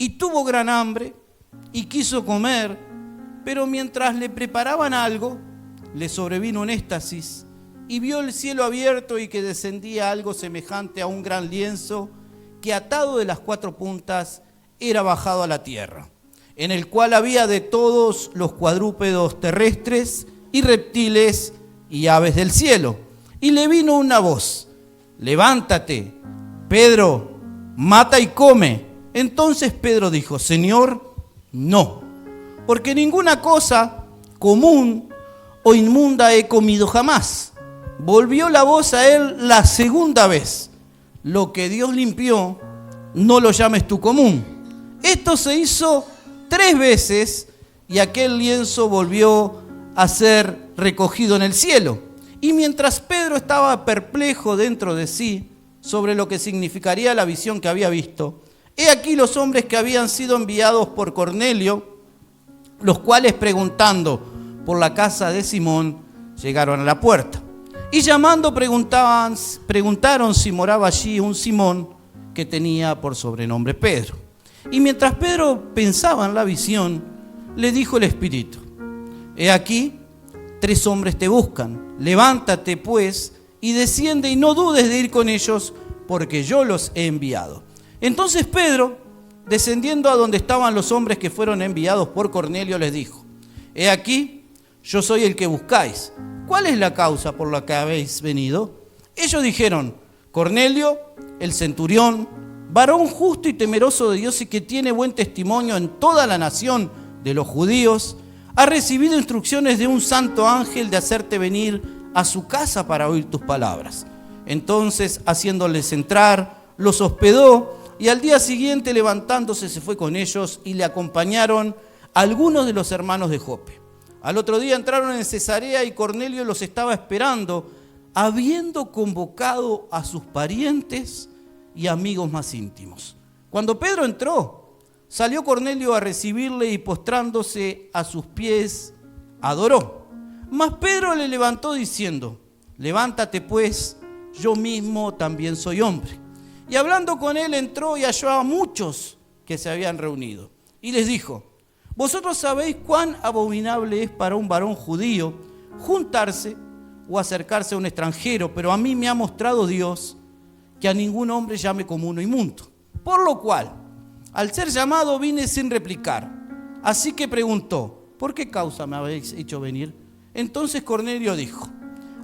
y tuvo gran hambre y quiso comer, pero mientras le preparaban algo, le sobrevino un éxtasis y vio el cielo abierto y que descendía algo semejante a un gran lienzo que atado de las 4 puntas era bajado a la tierra, en el cual había de todos los cuadrúpedos terrestres y reptiles y aves del cielo. Y le vino una voz: levántate, Pedro, mata y come. Entonces Pedro dijo: Señor, no, porque ninguna cosa común o inmunda he comido jamás. Volvió la voz a él la segunda vez: lo que Dios limpió, no lo llames tú común. Esto se hizo 3 veces y aquel lienzo volvió a ser recogido en el cielo. Y mientras Pedro estaba perplejo dentro de sí sobre lo que significaría la visión que había visto, he aquí los hombres que habían sido enviados por Cornelio, los cuales preguntando por la casa de Simón, llegaron a la puerta. Y llamando preguntaron si moraba allí un Simón que tenía por sobrenombre Pedro. Y mientras Pedro pensaba en la visión, le dijo el Espíritu: he aquí, 3 hombres te buscan. Levántate pues y desciende y no dudes de ir con ellos, porque yo los he enviado. Entonces Pedro, descendiendo a donde estaban los hombres que fueron enviados por Cornelio, les dijo: he aquí, yo soy el que buscáis. ¿Cuál es la causa por la que habéis venido? Ellos dijeron: Cornelio, el centurión, varón justo y temeroso de Dios y que tiene buen testimonio en toda la nación de los judíos, ha recibido instrucciones de un santo ángel de hacerte venir a su casa para oír tus palabras. Entonces, haciéndoles entrar, los hospedó y al día siguiente, levantándose, se fue con ellos y le acompañaron algunos de los hermanos de Jope. Al otro día entraron en Cesarea y Cornelio los estaba esperando, habiendo convocado a sus parientes y amigos más íntimos. Cuando Pedro entró, salió Cornelio a recibirle y postrándose a sus pies, adoró. Mas Pedro le levantó diciendo: levántate pues, yo mismo también soy hombre. Y hablando con él entró y halló a muchos que se habían reunido. Y les dijo: vosotros sabéis cuán abominable es para un varón judío juntarse o acercarse a un extranjero, pero a mí me ha mostrado Dios que a ningún hombre llame común o inmundo. Por lo cual, al ser llamado, vine sin replicar. Así que preguntó: ¿por qué causa me habéis hecho venir? Entonces Cornelio dijo: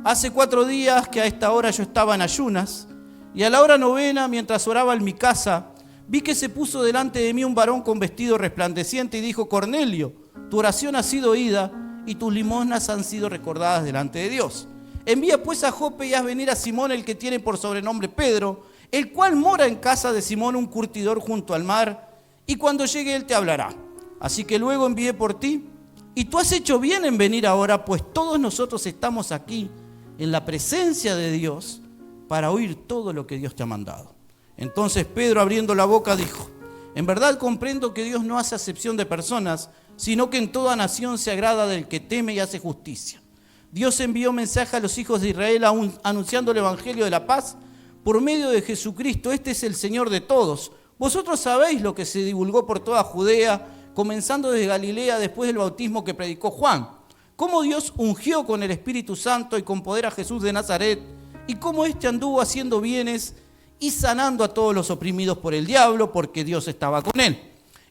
hace 4 días que a esta hora yo estaba en ayunas, y a la hora 9, mientras oraba en mi casa, vi que se puso delante de mí un varón con vestido resplandeciente y dijo: Cornelio, tu oración ha sido oída y tus limosnas han sido recordadas delante de Dios. Envía pues a Jope y haz venir a Simón, el que tiene por sobrenombre Pedro, el cual mora en casa de Simón, un curtidor junto al mar, y cuando llegue él te hablará. Así que luego envié por ti, y tú has hecho bien en venir ahora, pues todos nosotros estamos aquí en la presencia de Dios para oír todo lo que Dios te ha mandado. Entonces Pedro, abriendo la boca, dijo: en verdad comprendo que Dios no hace acepción de personas, sino que en toda nación se agrada del que teme y hace justicia. Dios envió mensaje a los hijos de Israel anunciando el evangelio de la paz por medio de Jesucristo. Este es el Señor de todos. Vosotros sabéis lo que se divulgó por toda Judea, comenzando desde Galilea después del bautismo que predicó Juan, cómo Dios ungió con el Espíritu Santo y con poder a Jesús de Nazaret, y cómo éste anduvo haciendo bienes y sanando a todos los oprimidos por el diablo, porque Dios estaba con él.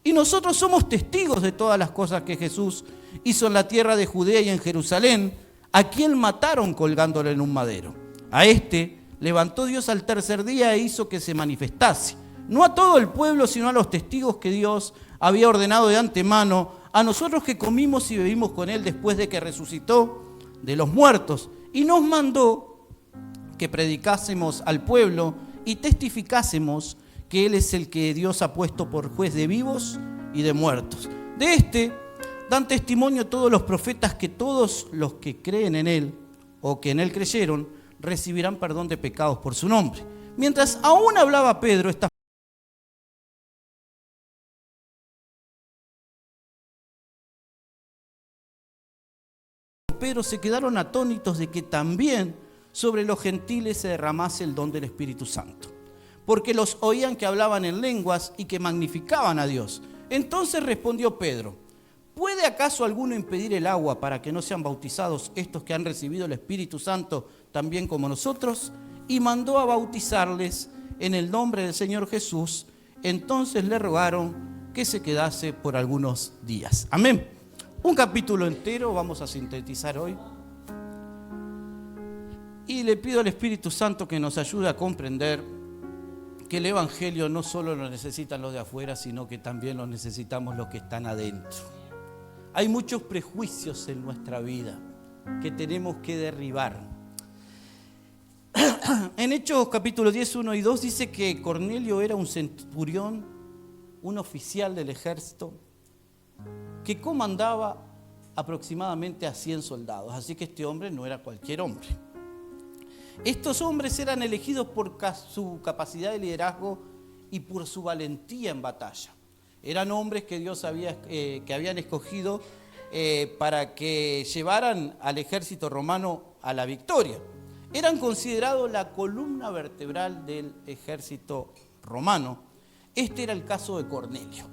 Y nosotros somos testigos de todas las cosas que Jesús hizo en la tierra de Judea y en Jerusalén, a quien mataron colgándolo en un madero. A este levantó Dios al 3er día e hizo que se manifestase, no a todo el pueblo, sino a los testigos que Dios había ordenado de antemano, a nosotros que comimos y bebimos con él después de que resucitó de los muertos, y nos mandó que predicásemos al pueblo y testificásemos que él es el que Dios ha puesto por juez de vivos y de muertos. De este dan testimonio todos los profetas, que todos los que creen en él o que en él creyeron recibirán perdón de pecados por su nombre. Mientras aún hablaba Pedro estas Pedro se quedaron atónitos de que también sobre los gentiles se derramase el don del Espíritu Santo, porque los oían que hablaban en lenguas y que magnificaban a Dios. Entonces respondió Pedro: ¿puede acaso alguno impedir el agua para que no sean bautizados estos que han recibido el Espíritu Santo también como nosotros? Y mandó a bautizarles en el nombre del Señor Jesús. Entonces le rogaron que se quedase por algunos días. Amén. Un capítulo entero vamos a sintetizar hoy. Y le pido al Espíritu Santo que nos ayude a comprender que el Evangelio no solo lo necesitan los de afuera, sino que también lo necesitamos los que están adentro. Hay muchos prejuicios en nuestra vida que tenemos que derribar. En Hechos capítulo 10, 1 y 2 dice que Cornelio era un centurión, un oficial del ejército, que comandaba aproximadamente a 100 soldados. Así que este hombre no era cualquier hombre. Estos hombres eran elegidos por su capacidad de liderazgo y por su valentía en batalla. Eran hombres que Dios que habían escogido para que llevaran al ejército romano a la victoria. Eran considerados la columna vertebral del ejército romano. Este era el caso de Cornelio.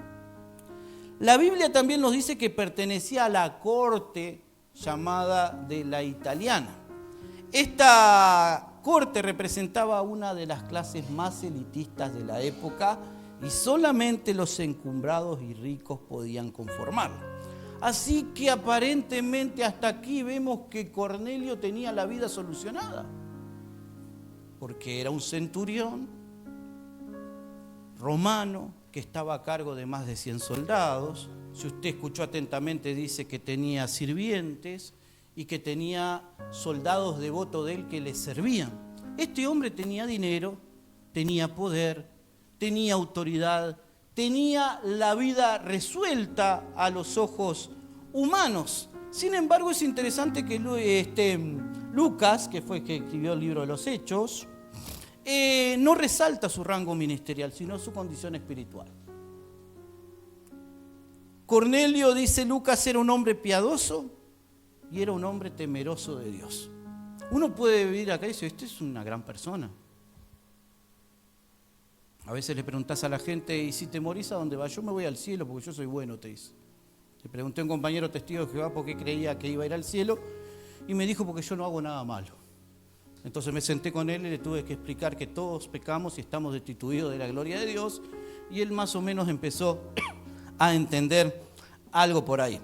La Biblia también nos dice que pertenecía a la corte llamada de la italiana. Esta corte representaba una de las clases más elitistas de la época y solamente los encumbrados y ricos podían conformarla. Así que aparentemente hasta aquí vemos que Cornelio tenía la vida solucionada, porque era un centurión romano que estaba a cargo de más de 100 soldados. Si usted escuchó atentamente, dice que tenía sirvientes y que tenía soldados devotos de él que le servían. Este hombre tenía dinero, tenía poder, tenía autoridad, tenía la vida resuelta a los ojos humanos. Sin embargo, es interesante que Lucas, que fue el que escribió el libro de los Hechos, no resalta su rango ministerial, sino su condición espiritual. Cornelio, dice Lucas, era un hombre piadoso y era un hombre temeroso de Dios. Uno puede vivir acá y decir: este es una gran persona. A veces le preguntás a la gente: ¿y si te morís a dónde vas? Yo me voy al cielo porque yo soy bueno, te dice. Le pregunté a un compañero testigo de Jehová por qué creía que iba a ir al cielo y me dijo: porque yo no hago nada malo. Entonces me senté con él y le tuve que explicar que todos pecamos y estamos destituidos de la gloria de Dios, y él más o menos empezó a entender algo por ahí.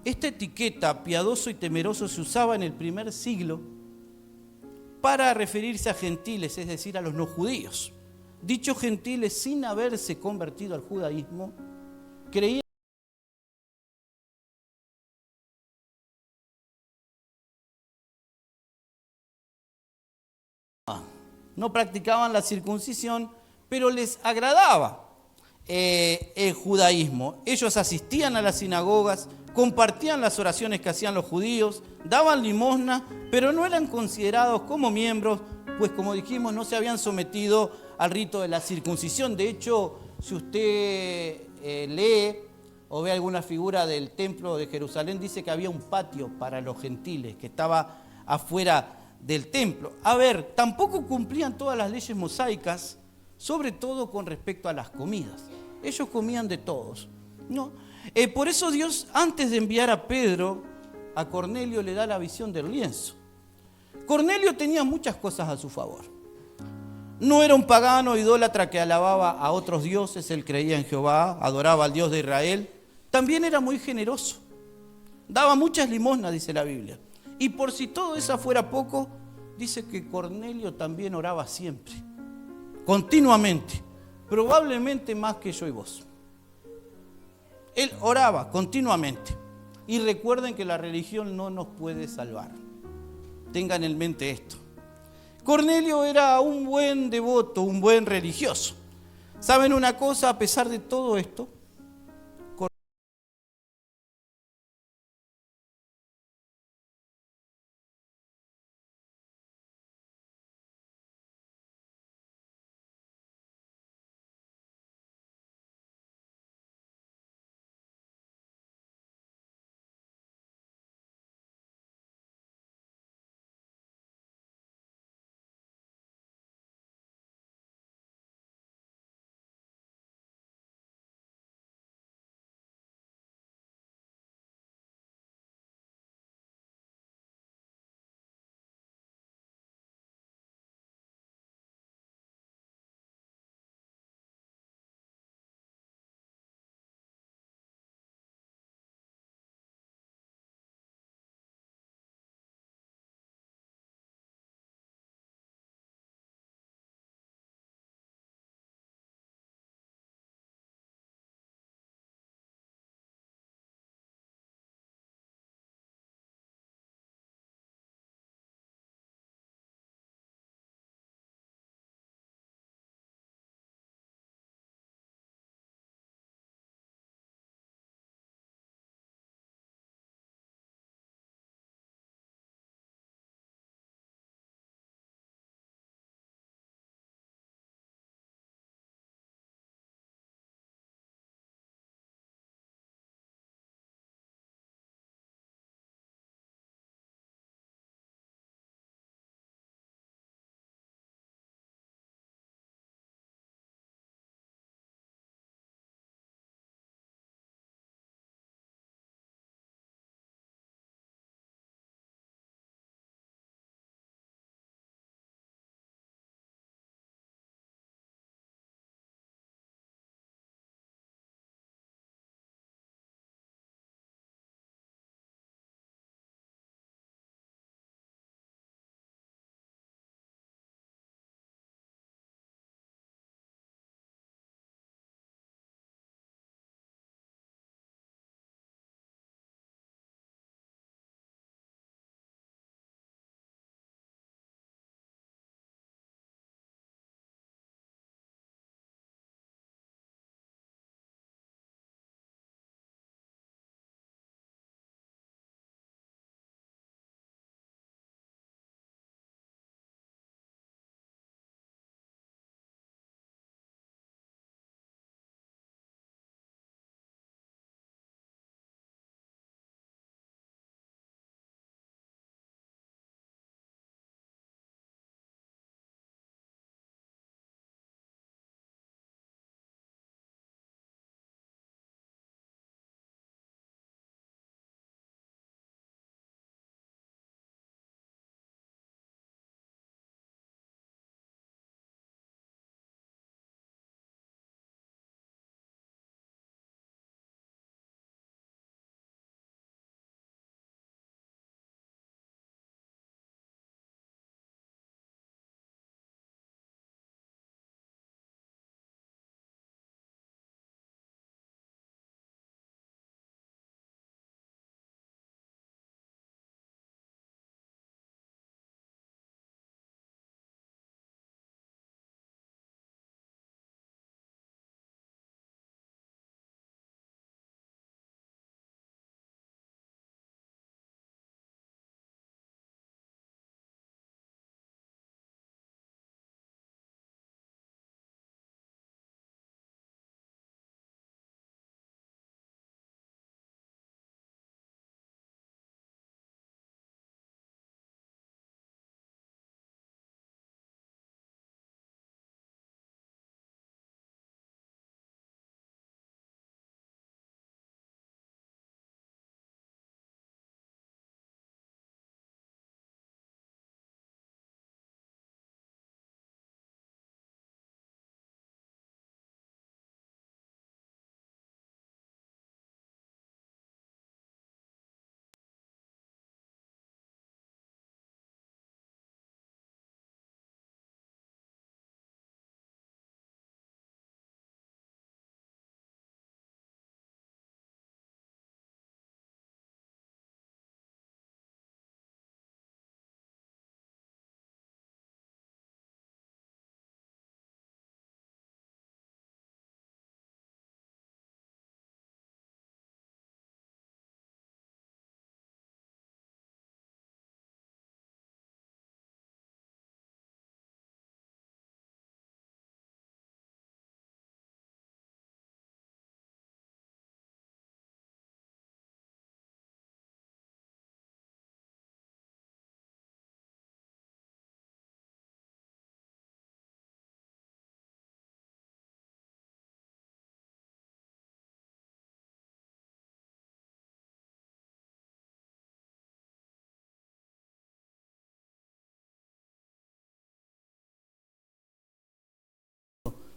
Esta etiqueta, piadoso y temeroso, se usaba en el primer siglo para referirse a gentiles, es decir, a los no judíos. Dichos gentiles, sin haberse convertido al judaísmo, creían no practicaban la circuncisión, pero les agradaba el judaísmo. Ellos asistían a las sinagogas, compartían las oraciones que hacían los judíos, daban limosna, pero no eran considerados como miembros, pues como dijimos, no se habían sometido al rito de la circuncisión. De hecho, si usted lee o ve alguna figura del templo de Jerusalén, dice que había un patio para los gentiles que estaba afuera del templo. A ver, tampoco cumplían todas las leyes mosaicas, sobre todo con respecto a las comidas. Ellos comían de todos, ¿no? Por eso Dios, antes de enviar a Pedro, a Cornelio le da la visión del lienzo. Cornelio tenía muchas cosas a su favor. No era un pagano idólatra que alababa a otros dioses, él creía en Jehová, adoraba al Dios de Israel. También era muy generoso, daba muchas limosnas, dice la Biblia. Y por si todo eso fuera poco, dice que Cornelio también oraba siempre, continuamente, probablemente más que yo y vos. Él oraba continuamente. Y recuerden que la religión no nos puede salvar. Tengan en mente esto. Cornelio era un buen devoto, un buen religioso. ¿Saben una cosa? A pesar de todo esto,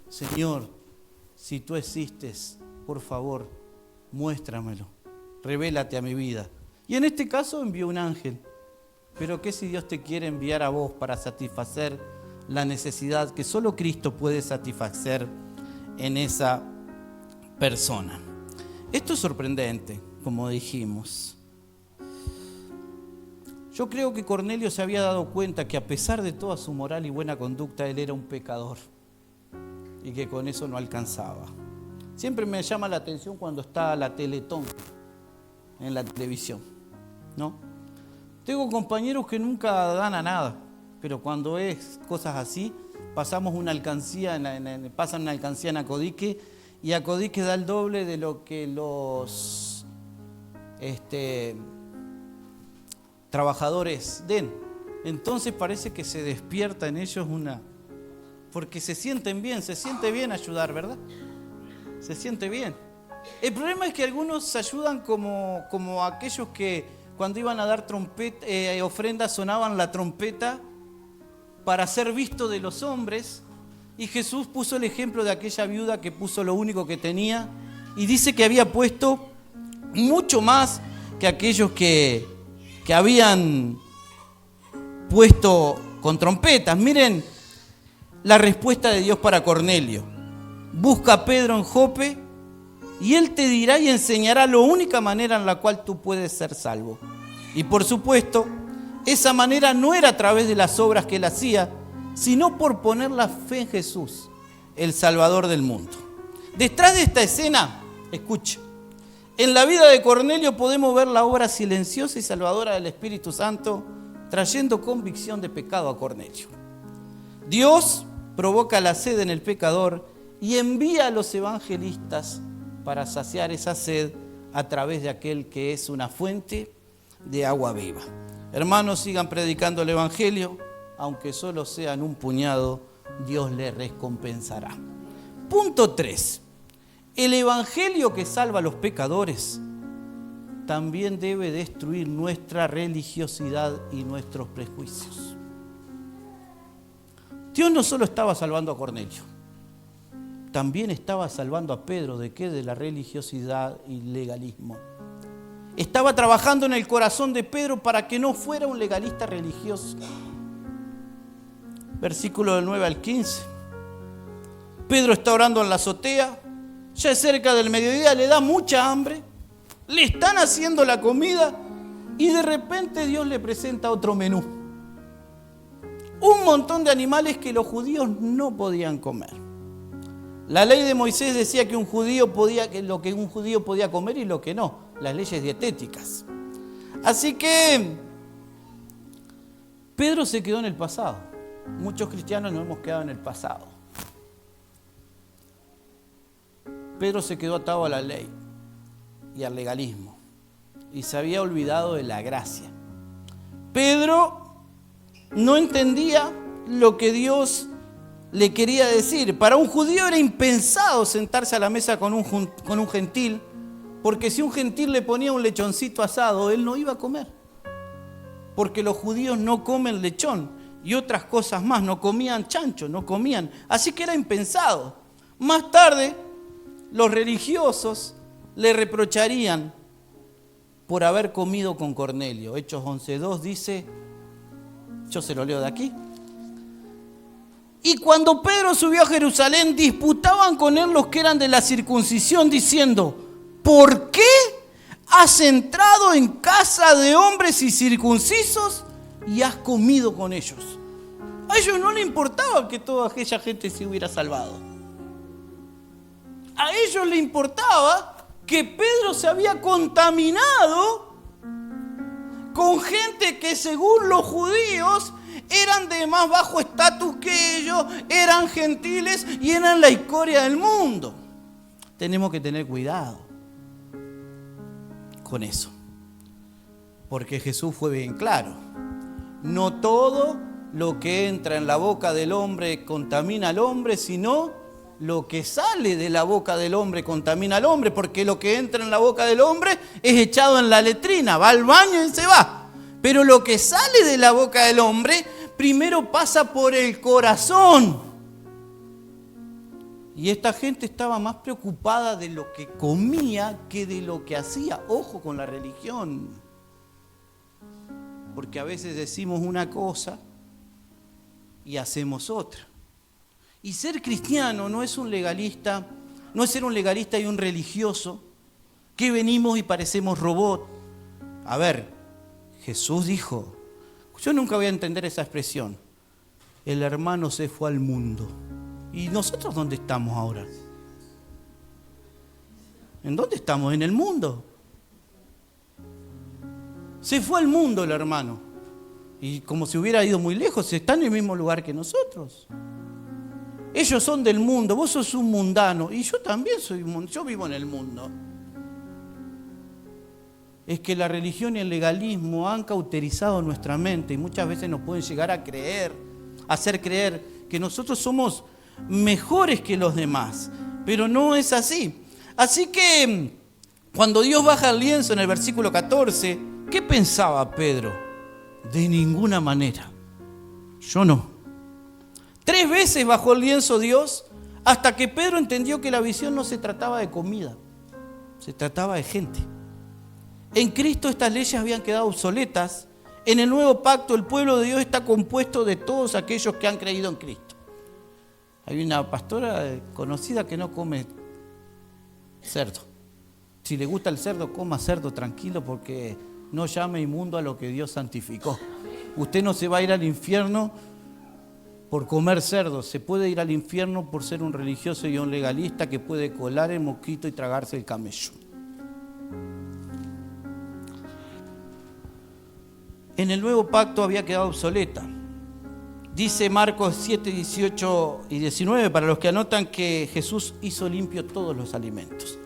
Señor, si tú existes, por favor, muéstramelo, revélate a mi vida. Y en este caso envió un ángel. Pero ¿qué si Dios te quiere enviar a vos para satisfacer la necesidad que solo Cristo puede satisfacer en esa persona? Esto es sorprendente, como dijimos. Yo creo que Cornelio se había dado cuenta que a pesar de toda su moral y buena conducta, él era un pecador y que con eso no alcanzaba. Siempre me llama la atención cuando está la Teletón en la televisión, ¿no? Tengo compañeros que nunca dan a nada, pero cuando es cosas así, pasamos una alcancía, pasan una alcancía en Acodique y Acodique da el doble de lo que los trabajadores den. Entonces parece que se despierta en ellos porque se sienten bien, se siente bien ayudar, ¿verdad? Se siente bien. El problema es que algunos ayudan como aquellos que cuando iban a dar ofrendas sonaban la trompeta para ser visto de los hombres, y Jesús puso el ejemplo de aquella viuda que puso lo único que tenía y dice que había puesto mucho más que aquellos que habían puesto con trompetas. Miren la respuesta de Dios para Cornelio. Busca a Pedro en Jope y él te dirá y enseñará la única manera en la cual tú puedes ser salvo. Y por supuesto, esa manera no era a través de las obras que él hacía, sino por poner la fe en Jesús, el Salvador del mundo. Detrás de esta escena, escucha, en la vida de Cornelio podemos ver la obra silenciosa y salvadora del Espíritu Santo, trayendo convicción de pecado a Cornelio. Dios provoca la sed en el pecador y envía a los evangelistas para saciar esa sed a través de aquel que es una fuente de agua viva. Hermanos, sigan predicando el Evangelio, aunque solo sean un puñado, Dios les recompensará. Punto 3. El Evangelio que salva a los pecadores también debe destruir nuestra religiosidad y nuestros prejuicios. Dios no solo estaba salvando a Cornelio, también estaba salvando a Pedro. ¿De qué? De la religiosidad y legalismo. Estaba trabajando en el corazón de Pedro para que no fuera un legalista religioso. Versículo del 9 al 15. Pedro está orando en la azotea, ya es cerca del mediodía, le da mucha hambre, le están haciendo la comida y de repente Dios le presenta otro menú. Un montón de animales que los judíos no podían comer. La ley de Moisés decía que lo que un judío podía comer y lo que no, las leyes dietéticas. Así que Pedro se quedó en el pasado. Muchos cristianos nos hemos quedado en el pasado. Pedro se quedó atado a la ley y al legalismo y se había olvidado de la gracia. Pedro no entendía lo que Dios le quería decir. Para un judío era impensado sentarse a la mesa con un gentil, porque si un gentil le ponía un lechoncito asado, él no iba a comer. Porque los judíos no comen lechón y otras cosas más, no comían chancho, no comían. Así que era impensado. Más tarde, los religiosos le reprocharían por haber comido con Cornelio. Hechos 11:2 dice, yo se lo leo de aquí. Y cuando Pedro subió a Jerusalén, disputaban con él los que eran de la circuncisión, diciendo, ¿por qué has entrado en casa de hombres incircuncisos y has comido con ellos? A ellos no les importaba que toda aquella gente se hubiera salvado. A ellos les importaba que Pedro se había contaminado con gente que según los judíos eran de más bajo estatus que ellos, eran gentiles y eran la escoria del mundo. Tenemos que tener cuidado con eso, porque Jesús fue bien claro. No todo lo que entra en la boca del hombre contamina al hombre, sino lo que sale de la boca del hombre contamina al hombre, porque lo que entra en la boca del hombre es echado en la letrina, va al baño y se va. Pero lo que sale de la boca del hombre primero pasa por el corazón. Y esta gente estaba más preocupada de lo que comía que de lo que hacía. Ojo con la religión. Porque a veces decimos una cosa y hacemos otra. Y ser cristiano no es un legalista, no es ser un legalista y un religioso que venimos y parecemos robot. A ver, Jesús dijo, yo nunca voy a entender esa expresión, el hermano se fue al mundo. ¿Y nosotros dónde estamos ahora? ¿En dónde estamos? En el mundo. Se fue al mundo el hermano. Y como si hubiera ido muy lejos, está en el mismo lugar que nosotros. Ellos son del mundo, vos sos un mundano. Y yo también soy mundano, yo vivo en el mundo. Es que la religión y el legalismo han cauterizado nuestra mente y muchas veces nos pueden llegar a creer, a hacer creer que nosotros somos mejores que los demás, pero no es así. Así que cuando Dios baja el lienzo en el versículo 14, ¿qué pensaba Pedro? De ninguna manera, yo no. 3 veces bajó el lienzo Dios hasta que Pedro entendió que la visión no se trataba de comida, se trataba de gente. En Cristo estas leyes habían quedado obsoletas. En el nuevo pacto el pueblo de Dios está compuesto de todos aquellos que han creído en Cristo. Hay una pastora conocida que no come cerdo. Si le gusta el cerdo, coma cerdo tranquilo porque no llame inmundo a lo que Dios santificó. Usted no se va a ir al infierno por comer cerdo. Se puede ir al infierno por ser un religioso y un legalista que puede colar el mosquito y tragarse el camello. En el nuevo pacto había quedado obsoleta. Dice Marcos 7, 18 y 19, para los que anotan que Jesús hizo limpio todos los alimentos.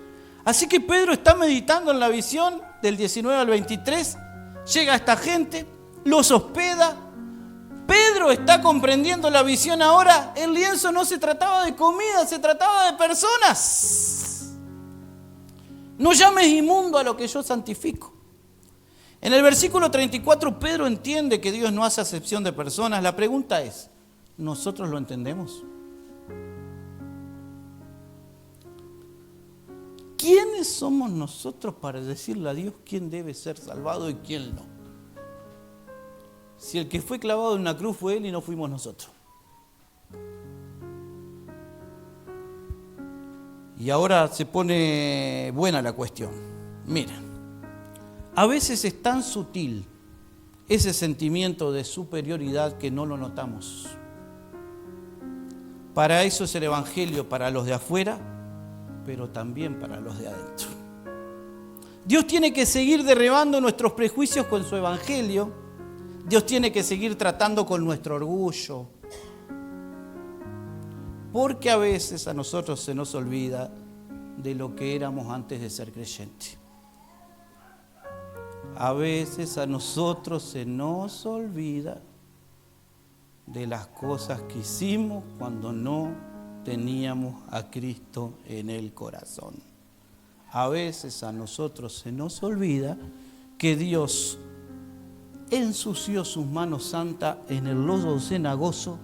Así que Pedro está meditando en la visión del 19 al 23, llega esta gente, los hospeda. Pedro está comprendiendo la visión ahora. El lienzo no se trataba de comida, se trataba de personas. No llames inmundo a lo que yo santifico. En el versículo 34, Pedro entiende que Dios no hace acepción de personas. La pregunta es, ¿nosotros lo entendemos? ¿Quiénes somos nosotros para decirle a Dios quién debe ser salvado y quién no? Si el que fue clavado en una cruz fue Él y no fuimos nosotros. Y ahora se pone buena la cuestión. Miren. A veces es tan sutil ese sentimiento de superioridad que no lo notamos. Para eso es el Evangelio, para los de afuera, pero también para los de adentro. Dios tiene que seguir derribando nuestros prejuicios con su Evangelio. Dios tiene que seguir tratando con nuestro orgullo. Porque a veces a nosotros se nos olvida de lo que éramos antes de ser creyentes. A veces a nosotros se nos olvida de las cosas que hicimos cuando no teníamos a Cristo en el corazón. A veces a nosotros se nos olvida que Dios ensució sus manos santas en el lodo cenagoso,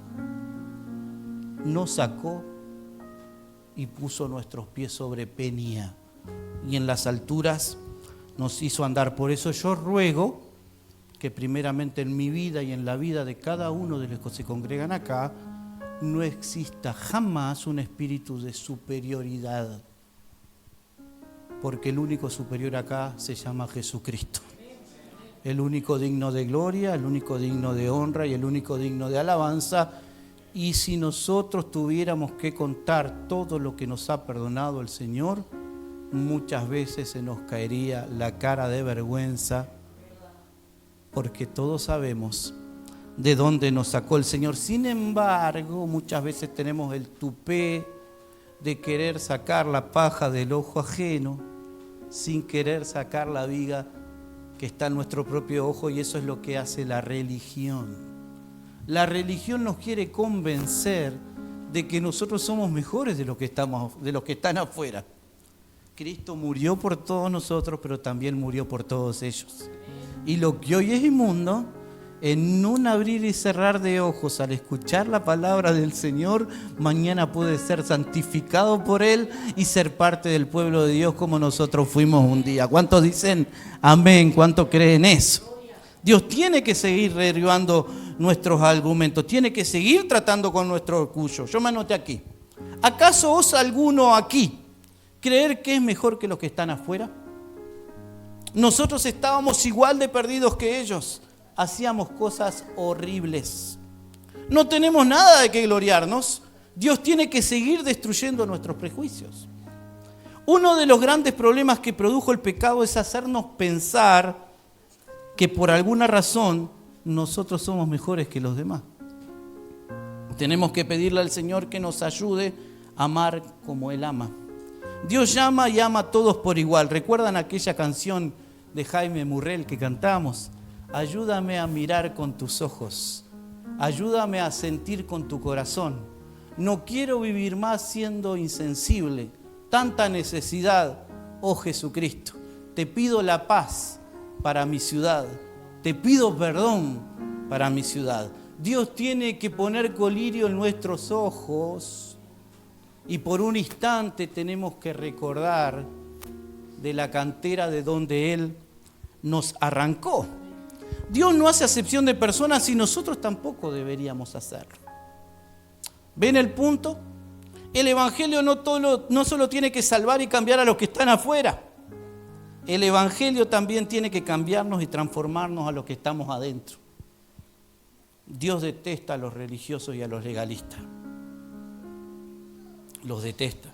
nos sacó y puso nuestros pies sobre Penia y en las alturas nos hizo andar. Por eso yo ruego que primeramente en mi vida y en la vida de cada uno de los que se congregan acá, no exista jamás un espíritu de superioridad. Porque el único superior acá se llama Jesucristo. El único digno de gloria, el único digno de honra y el único digno de alabanza. Y si nosotros tuviéramos que contar todo lo que nos ha perdonado el Señor, muchas veces se nos caería la cara de vergüenza, porque todos sabemos de dónde nos sacó el Señor. Sin embargo, muchas veces tenemos el tupé de querer sacar la paja del ojo ajeno, sin querer sacar la viga que está en nuestro propio ojo, y eso es lo que hace la religión. La religión nos quiere convencer de que nosotros somos mejores de los que están afuera. Cristo murió por todos nosotros, pero también murió por todos ellos. Y lo que hoy es inmundo en un abrir y cerrar de ojos, al escuchar la palabra del Señor, mañana puede ser santificado por Él y ser parte del pueblo de Dios como nosotros fuimos un día. ¿Cuántos dicen amén? ¿Cuántos creen eso? Dios tiene que seguir derribando nuestros argumentos, tiene que seguir tratando con nuestro orgullo. Yo me anoté aquí. ¿Acaso osa alguno aquí creer que es mejor que los que están afuera? Nosotros estábamos igual de perdidos que ellos. Hacíamos cosas horribles. No tenemos nada de qué gloriarnos. Dios tiene que seguir destruyendo nuestros prejuicios. Uno de los grandes problemas que produjo el pecado es hacernos pensar que por alguna razón nosotros somos mejores que los demás. Tenemos que pedirle al Señor que nos ayude a amar como Él ama. Dios llama y ama a todos por igual. ¿Recuerdan aquella canción de Jaime Murrell que cantamos? Ayúdame a mirar con tus ojos, ayúdame a sentir con tu corazón. No quiero vivir más siendo insensible. Tanta necesidad, oh Jesucristo. Te pido la paz para mi ciudad. Te pido perdón para mi ciudad. Dios tiene que poner colirio en nuestros ojos y por un instante tenemos que recordar de la cantera de donde Él nos arrancó. Dios no hace acepción de personas y nosotros tampoco deberíamos hacerlo. ¿Ven el punto? El Evangelio no solo tiene que salvar y cambiar a los que están afuera. El Evangelio también tiene que cambiarnos y transformarnos a los que estamos adentro. Dios detesta a los religiosos y a los legalistas. Los detesta.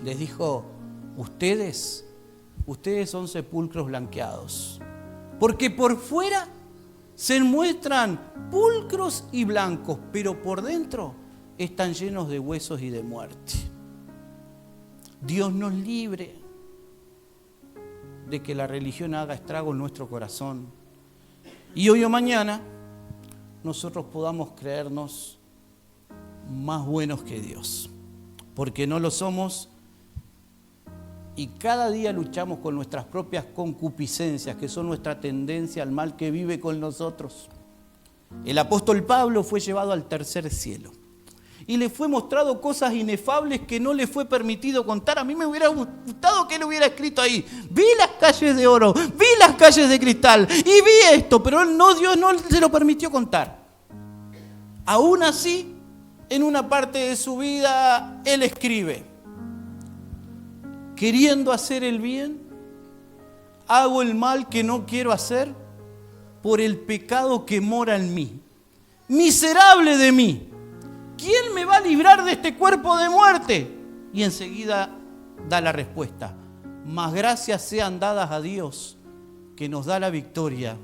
Les dijo, ustedes son sepulcros blanqueados. Porque por fuera se muestran pulcros y blancos, pero por dentro están llenos de huesos y de muerte. Dios nos libre de que la religión haga estrago en nuestro corazón. Y hoy o mañana nosotros podamos creernos más buenos que Dios. Porque no lo somos y cada día luchamos con nuestras propias concupiscencias, que son nuestra tendencia al mal que vive con nosotros. El apóstol Pablo fue llevado al tercer cielo y le fue mostrado cosas inefables que no le fue permitido contar. A mí me hubiera gustado que él hubiera escrito ahí, vi las calles de oro, vi las calles de cristal y vi esto, pero Dios no se lo permitió contar. Aún así, en una parte de su vida, él escribe, queriendo hacer el bien, hago el mal que no quiero hacer por el pecado que mora en mí. Miserable de mí, ¿quién me va a librar de este cuerpo de muerte? Y enseguida da la respuesta, mas gracias sean dadas a Dios que nos da la victoria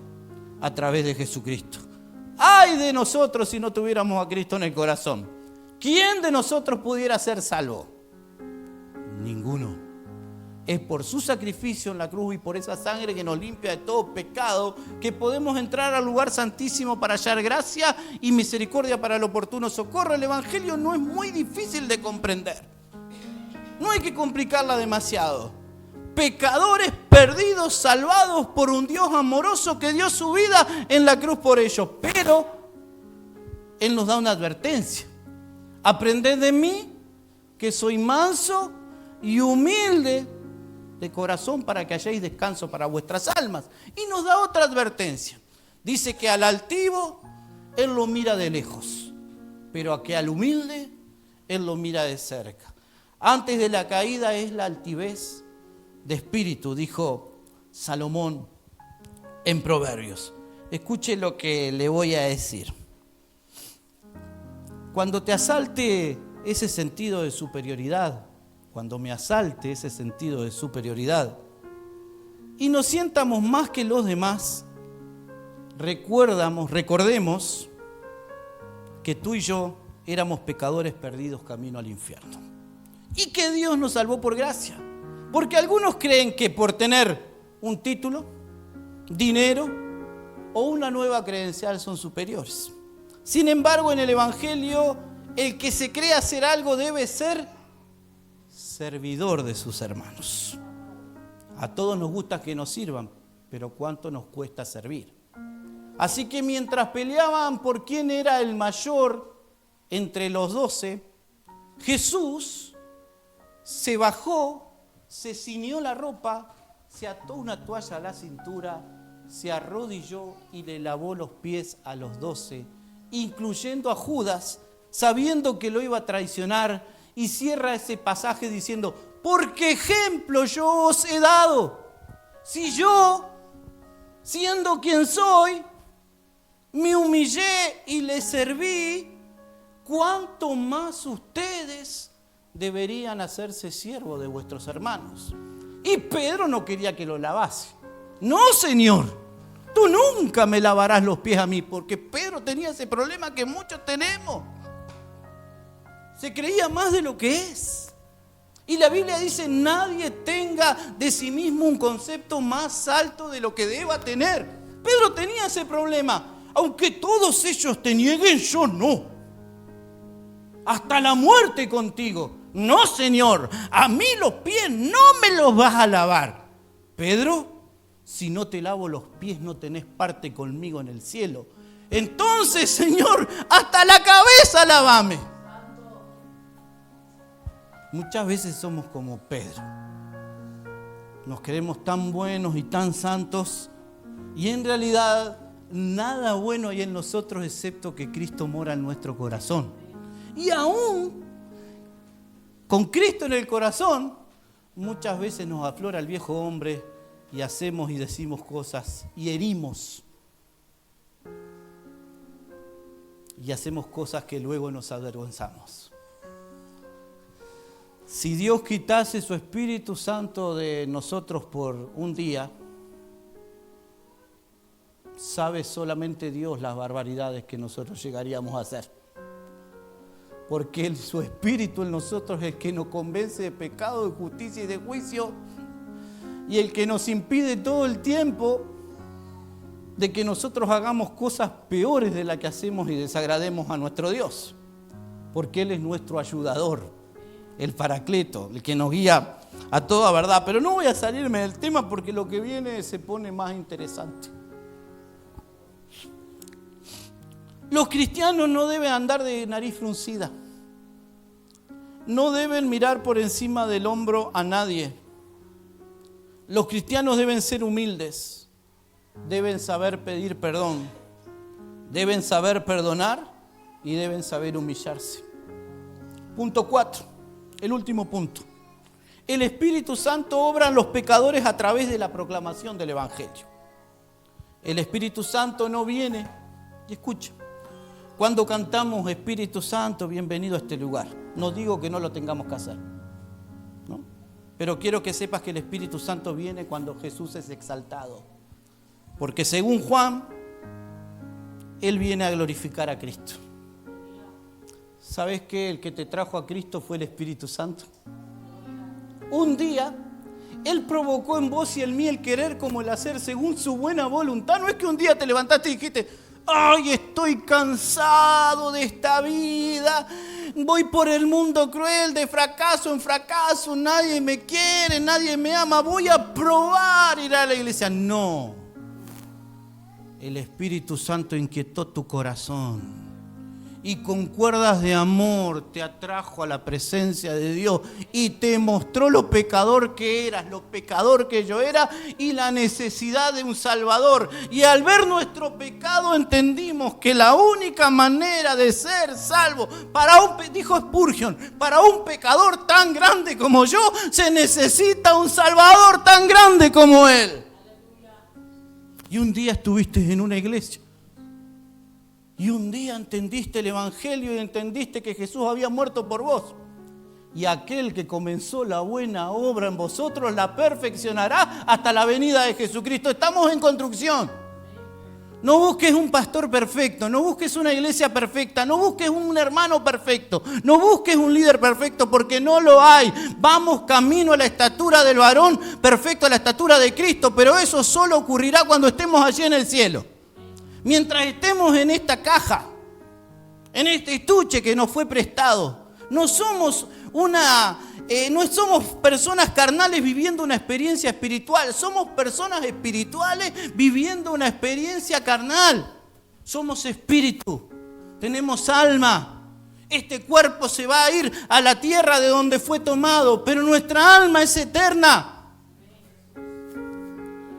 a través de Jesucristo. ¡Ay de nosotros si no tuviéramos a Cristo en el corazón! ¿Quién de nosotros pudiera ser salvo? Ninguno. Es por su sacrificio en la cruz y por esa sangre que nos limpia de todo pecado que podemos entrar al lugar santísimo para hallar gracia y misericordia para el oportuno socorro. El Evangelio no es muy difícil de comprender. No hay que complicarla demasiado. Pecadores perdidos, salvados por un Dios amoroso que dio su vida en la cruz por ellos. Pero Él nos da una advertencia. Aprended de mí que soy manso y humilde de corazón para que halléis descanso para vuestras almas. Y nos da otra advertencia. Dice que al altivo Él lo mira de lejos, pero a que al humilde Él lo mira de cerca. Antes de la caída es la altivez de espíritu, dijo Salomón en Proverbios. Escuche lo que le voy a decir. Cuando te asalte ese sentido de superioridad, cuando me asalte ese sentido de superioridad y nos sientamos más que los demás, recordemos que tú y yo éramos pecadores perdidos camino al infierno y que Dios nos salvó por gracia. Porque algunos creen que por tener un título, dinero o una nueva credencial son superiores. Sin embargo, en el Evangelio, el que se cree hacer algo debe ser servidor de sus hermanos. A todos nos gusta que nos sirvan, pero ¿cuánto nos cuesta servir? Así que mientras peleaban por quién era el mayor entre los 12, Jesús se bajó, se ciñó la ropa, se ató una toalla a la cintura, se arrodilló y le lavó los pies a los 12, incluyendo a Judas, sabiendo que lo iba a traicionar, y cierra ese pasaje diciendo: porque ejemplo yo os he dado. Si yo, siendo quien soy, me humillé y les serví, ¿cuánto más ustedes deberían hacerse siervos de vuestros hermanos? Y Pedro no quería que lo lavase. No, Señor, tú nunca me lavarás los pies a mí, porque Pedro tenía ese problema que muchos tenemos. Se creía más de lo que es. Y la Biblia dice: nadie tenga de sí mismo un concepto más alto de lo que deba tener. Pedro tenía ese problema. Aunque todos ellos te nieguen, yo no. Hasta la muerte contigo. No, Señor, a mí los pies no me los vas a lavar. Pedro, si no te lavo los pies no tenés parte conmigo en el cielo. Entonces, Señor, hasta la cabeza lávame. Muchas veces somos como Pedro. Nos creemos tan buenos y tan santos, y en realidad nada bueno hay en nosotros excepto que Cristo mora en nuestro corazón. Y aún con Cristo en el corazón, muchas veces nos aflora el viejo hombre y hacemos y decimos cosas y herimos. Y hacemos cosas que luego nos avergonzamos. Si Dios quitase su Espíritu Santo de nosotros por un día, sabe solamente Dios las barbaridades que nosotros llegaríamos a hacer. Porque su Espíritu en nosotros es el que nos convence de pecado, de justicia y de juicio, y el que nos impide todo el tiempo de que nosotros hagamos cosas peores de las que hacemos y desagrademos a nuestro Dios. Porque Él es nuestro ayudador, el Paracleto, el que nos guía a toda verdad. Pero no voy a salirme del tema porque lo que viene se pone más interesante. Los cristianos no deben andar de nariz fruncida. No deben mirar por encima del hombro a nadie. Los cristianos deben ser humildes. Deben saber pedir perdón. Deben saber perdonar y deben saber humillarse. Punto 4. El último punto. El Espíritu Santo obra en los pecadores a través de la proclamación del Evangelio. El Espíritu Santo no viene, y escucha, cuando cantamos Espíritu Santo, bienvenido a este lugar. No digo que no lo tengamos que hacer, ¿no? Pero quiero que sepas que el Espíritu Santo viene cuando Jesús es exaltado. Porque según Juan, Él viene a glorificar a Cristo. ¿Sabes qué? El que te trajo a Cristo fue el Espíritu Santo. Un día, Él provocó en vos y en mí el querer como el hacer según su buena voluntad. No es que un día te levantaste y dijiste: ¡ay, estoy cansado de esta vida! Voy por el mundo cruel, de fracaso en fracaso, nadie me quiere, nadie me ama, voy a probar ir a la iglesia. No. El Espíritu Santo inquietó tu corazón y con cuerdas de amor te atrajo a la presencia de Dios y te mostró lo pecador que eras, lo pecador que yo era y la necesidad de un Salvador. Y al ver nuestro pecado entendimos que la única manera de ser salvo, dijo Spurgeon, para un pecador tan grande como yo, se necesita un Salvador tan grande como Él. Y un día estuviste en una iglesia. Y un día entendiste el Evangelio y entendiste que Jesús había muerto por vos. Y aquel que comenzó la buena obra en vosotros la perfeccionará hasta la venida de Jesucristo. Estamos en construcción. No busques un pastor perfecto, no busques una iglesia perfecta, no busques un hermano perfecto, no busques un líder perfecto porque no lo hay. Vamos camino a la estatura del varón perfecto, a la estatura de Cristo, pero eso solo ocurrirá cuando estemos allí en el cielo. Mientras estemos en esta caja, en este estuche que nos fue prestado, no somos una No somos personas carnales viviendo una experiencia espiritual, somos personas espirituales viviendo una experiencia carnal. Somos espíritu, tenemos alma. Este cuerpo se va a ir a la tierra de donde fue tomado, pero nuestra alma es eterna.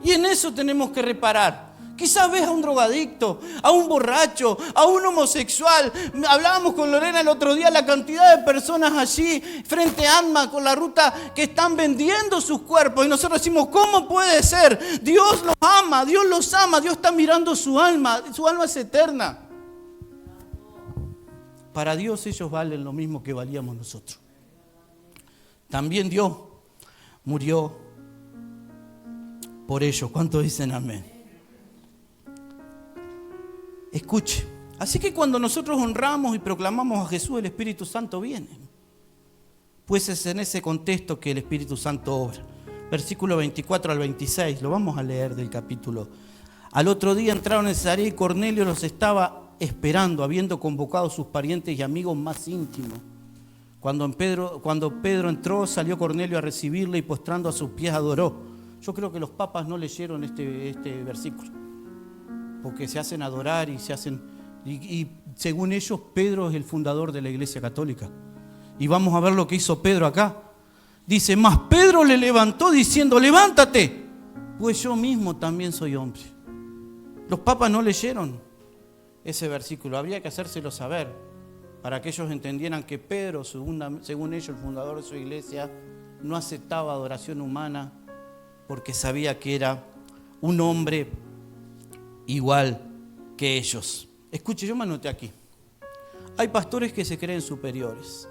Y en eso tenemos que reparar. Quizás ves a un drogadicto, a un borracho, a un homosexual. Hablábamos con Lorena el otro día la cantidad de personas allí frente a ANMA con la ruta que están vendiendo sus cuerpos. Y nosotros decimos, ¿cómo puede ser? Dios los ama, Dios está mirando su alma es eterna. Para Dios ellos valen lo mismo que valíamos nosotros. También Dios murió por ellos. ¿Cuántos dicen amén? Escuche, así que cuando nosotros honramos y proclamamos a Jesús, el Espíritu Santo viene. Pues es en ese contexto que el Espíritu Santo obra. Versículo 24 al 26, lo vamos a leer del capítulo. Al otro día entraron en Cesarea y Cornelio los estaba esperando, habiendo convocado a sus parientes y amigos más íntimos. Cuando Pedro entró, salió Cornelio a recibirle y postrando a sus pies adoró. Yo creo que los papas no leyeron este versículo, porque se hacen adorar y según ellos Pedro es el fundador de la Iglesia Católica. Y vamos a ver lo que hizo Pedro acá. Dice, mas Pedro le levantó diciendo, levántate, pues yo mismo también soy hombre. Los papas no leyeron ese versículo, habría que hacérselo saber para que ellos entendieran que Pedro, según ellos, el fundador de su iglesia, no aceptaba adoración humana porque sabía que era un hombre igual que ellos. Escuche, yo me anoté aquí. Hay pastores que se creen superiores.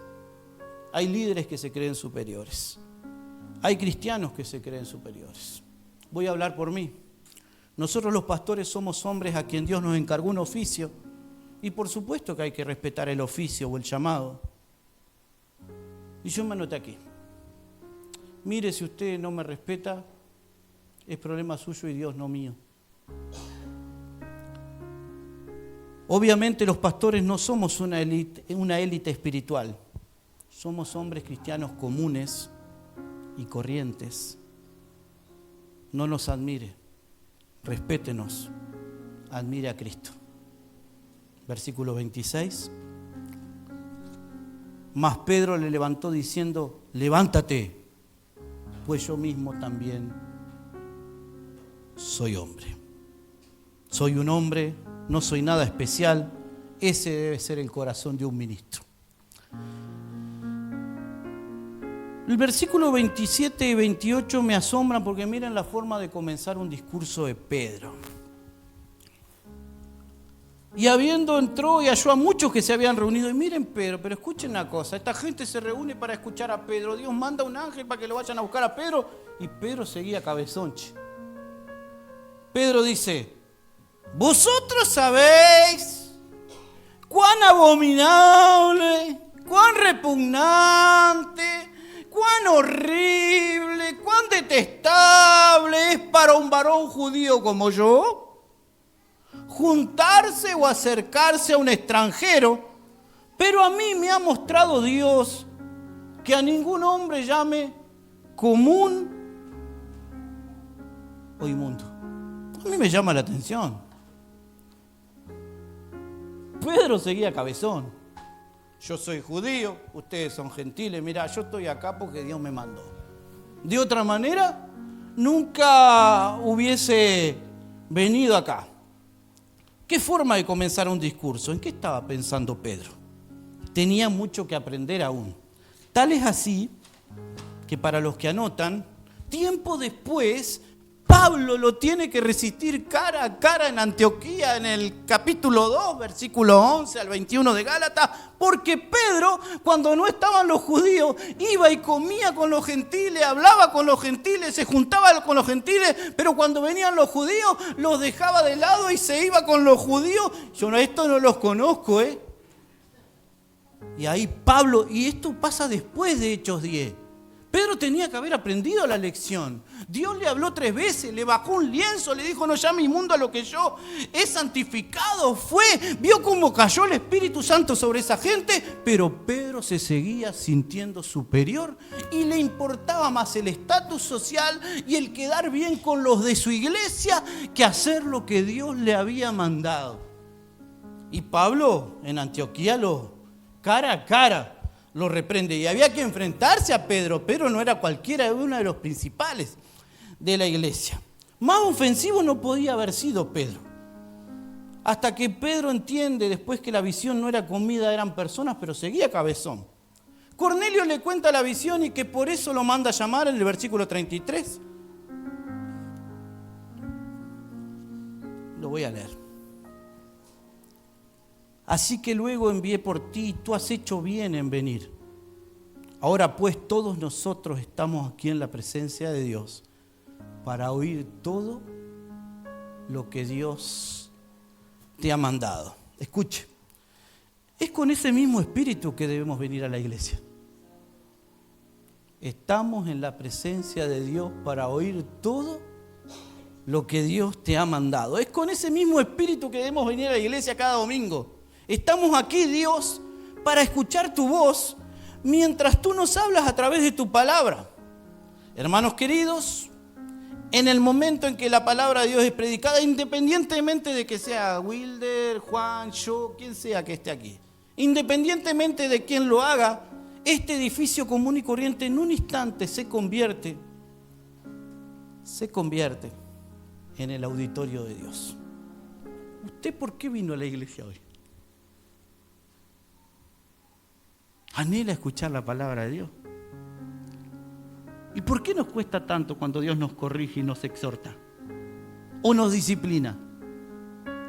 Hay líderes que se creen superiores. Hay cristianos que se creen superiores. Voy a hablar por mí. Nosotros los pastores somos hombres a quien Dios nos encargó un oficio. Y por supuesto que hay que respetar el oficio o el llamado. Y yo me anoté aquí. Mire, si usted no me respeta, es problema suyo y Dios no mío. Obviamente los pastores no somos una élite espiritual. Somos hombres cristianos comunes y corrientes. No nos admire, respétenos, admire a Cristo. Versículo 26. Mas Pedro le levantó diciendo, levántate, pues yo mismo también soy hombre. Soy un hombre, no soy nada especial. Ese debe ser el corazón de un ministro. El versículo 27 y 28 me asombran porque miren la forma de comenzar un discurso de Pedro. Y entró y halló a muchos que se habían reunido. Y miren Pedro, pero escuchen una cosa. Esta gente se reúne para escuchar a Pedro. Dios manda un ángel para que lo vayan a buscar a Pedro. Y Pedro seguía cabezonche. Pedro dice, vosotros sabéis cuán abominable, cuán repugnante, cuán horrible, cuán detestable es para un varón judío como yo juntarse o acercarse a un extranjero, pero a mí me ha mostrado Dios que a ningún hombre llame común o inmundo. A mí me llama la atención. Pedro seguía cabezón. Yo soy judío, ustedes son gentiles. Mirá, yo estoy acá porque Dios me mandó. De otra manera, nunca hubiese venido acá. ¿Qué forma de comenzar un discurso? ¿En qué estaba pensando Pedro? Tenía mucho que aprender aún. Tal es así que para los que anotan, tiempo después, Pablo lo tiene que resistir cara a cara en Antioquía, en el capítulo 2, versículo 11 al 21 de Gálatas, porque Pedro, cuando no estaban los judíos, iba y comía con los gentiles, hablaba con los gentiles, se juntaba con los gentiles, pero cuando venían los judíos, los dejaba de lado y se iba con los judíos. Yo esto no los conozco, Y ahí Pablo, y esto pasa después de Hechos 10, Pedro tenía que haber aprendido la lección. Dios le habló 3 veces, le bajó un lienzo, le dijo: no llame inmundo a lo que yo he santificado. Vio cómo cayó el Espíritu Santo sobre esa gente, pero Pedro se seguía sintiendo superior y le importaba más el estatus social y el quedar bien con los de su iglesia que hacer lo que Dios le había mandado. Y Pablo en Antioquía cara a cara lo reprende, y había que enfrentarse a Pedro. Pedro no era cualquiera, era uno de los principales de la iglesia. Más ofensivo no podía haber sido Pedro. Hasta que Pedro entiende después que la visión no era comida, eran personas, pero seguía cabezón. Cornelio le cuenta la visión y que por eso lo manda a llamar en el versículo 33. Lo voy a leer. Así que luego envié por ti, y tú has hecho bien en venir. Ahora pues todos nosotros estamos aquí en la presencia de Dios para oír todo lo que Dios te ha mandado. Escuche, es con ese mismo espíritu que debemos venir a la iglesia. Estamos en la presencia de Dios para oír todo lo que Dios te ha mandado. Es con ese mismo espíritu que debemos venir a la iglesia cada domingo. Estamos aquí, Dios, para escuchar tu voz mientras tú nos hablas a través de tu palabra. Hermanos queridos, en el momento en que la palabra de Dios es predicada, independientemente de que sea Wilder, Juan, yo, quien sea que esté aquí, independientemente de quién lo haga, este edificio común y corriente en un instante se convierte en el auditorio de Dios. ¿Usted por qué vino a la iglesia hoy? Anhela escuchar la palabra de Dios. ¿Y por qué nos cuesta tanto cuando Dios nos corrige y nos exhorta o nos disciplina?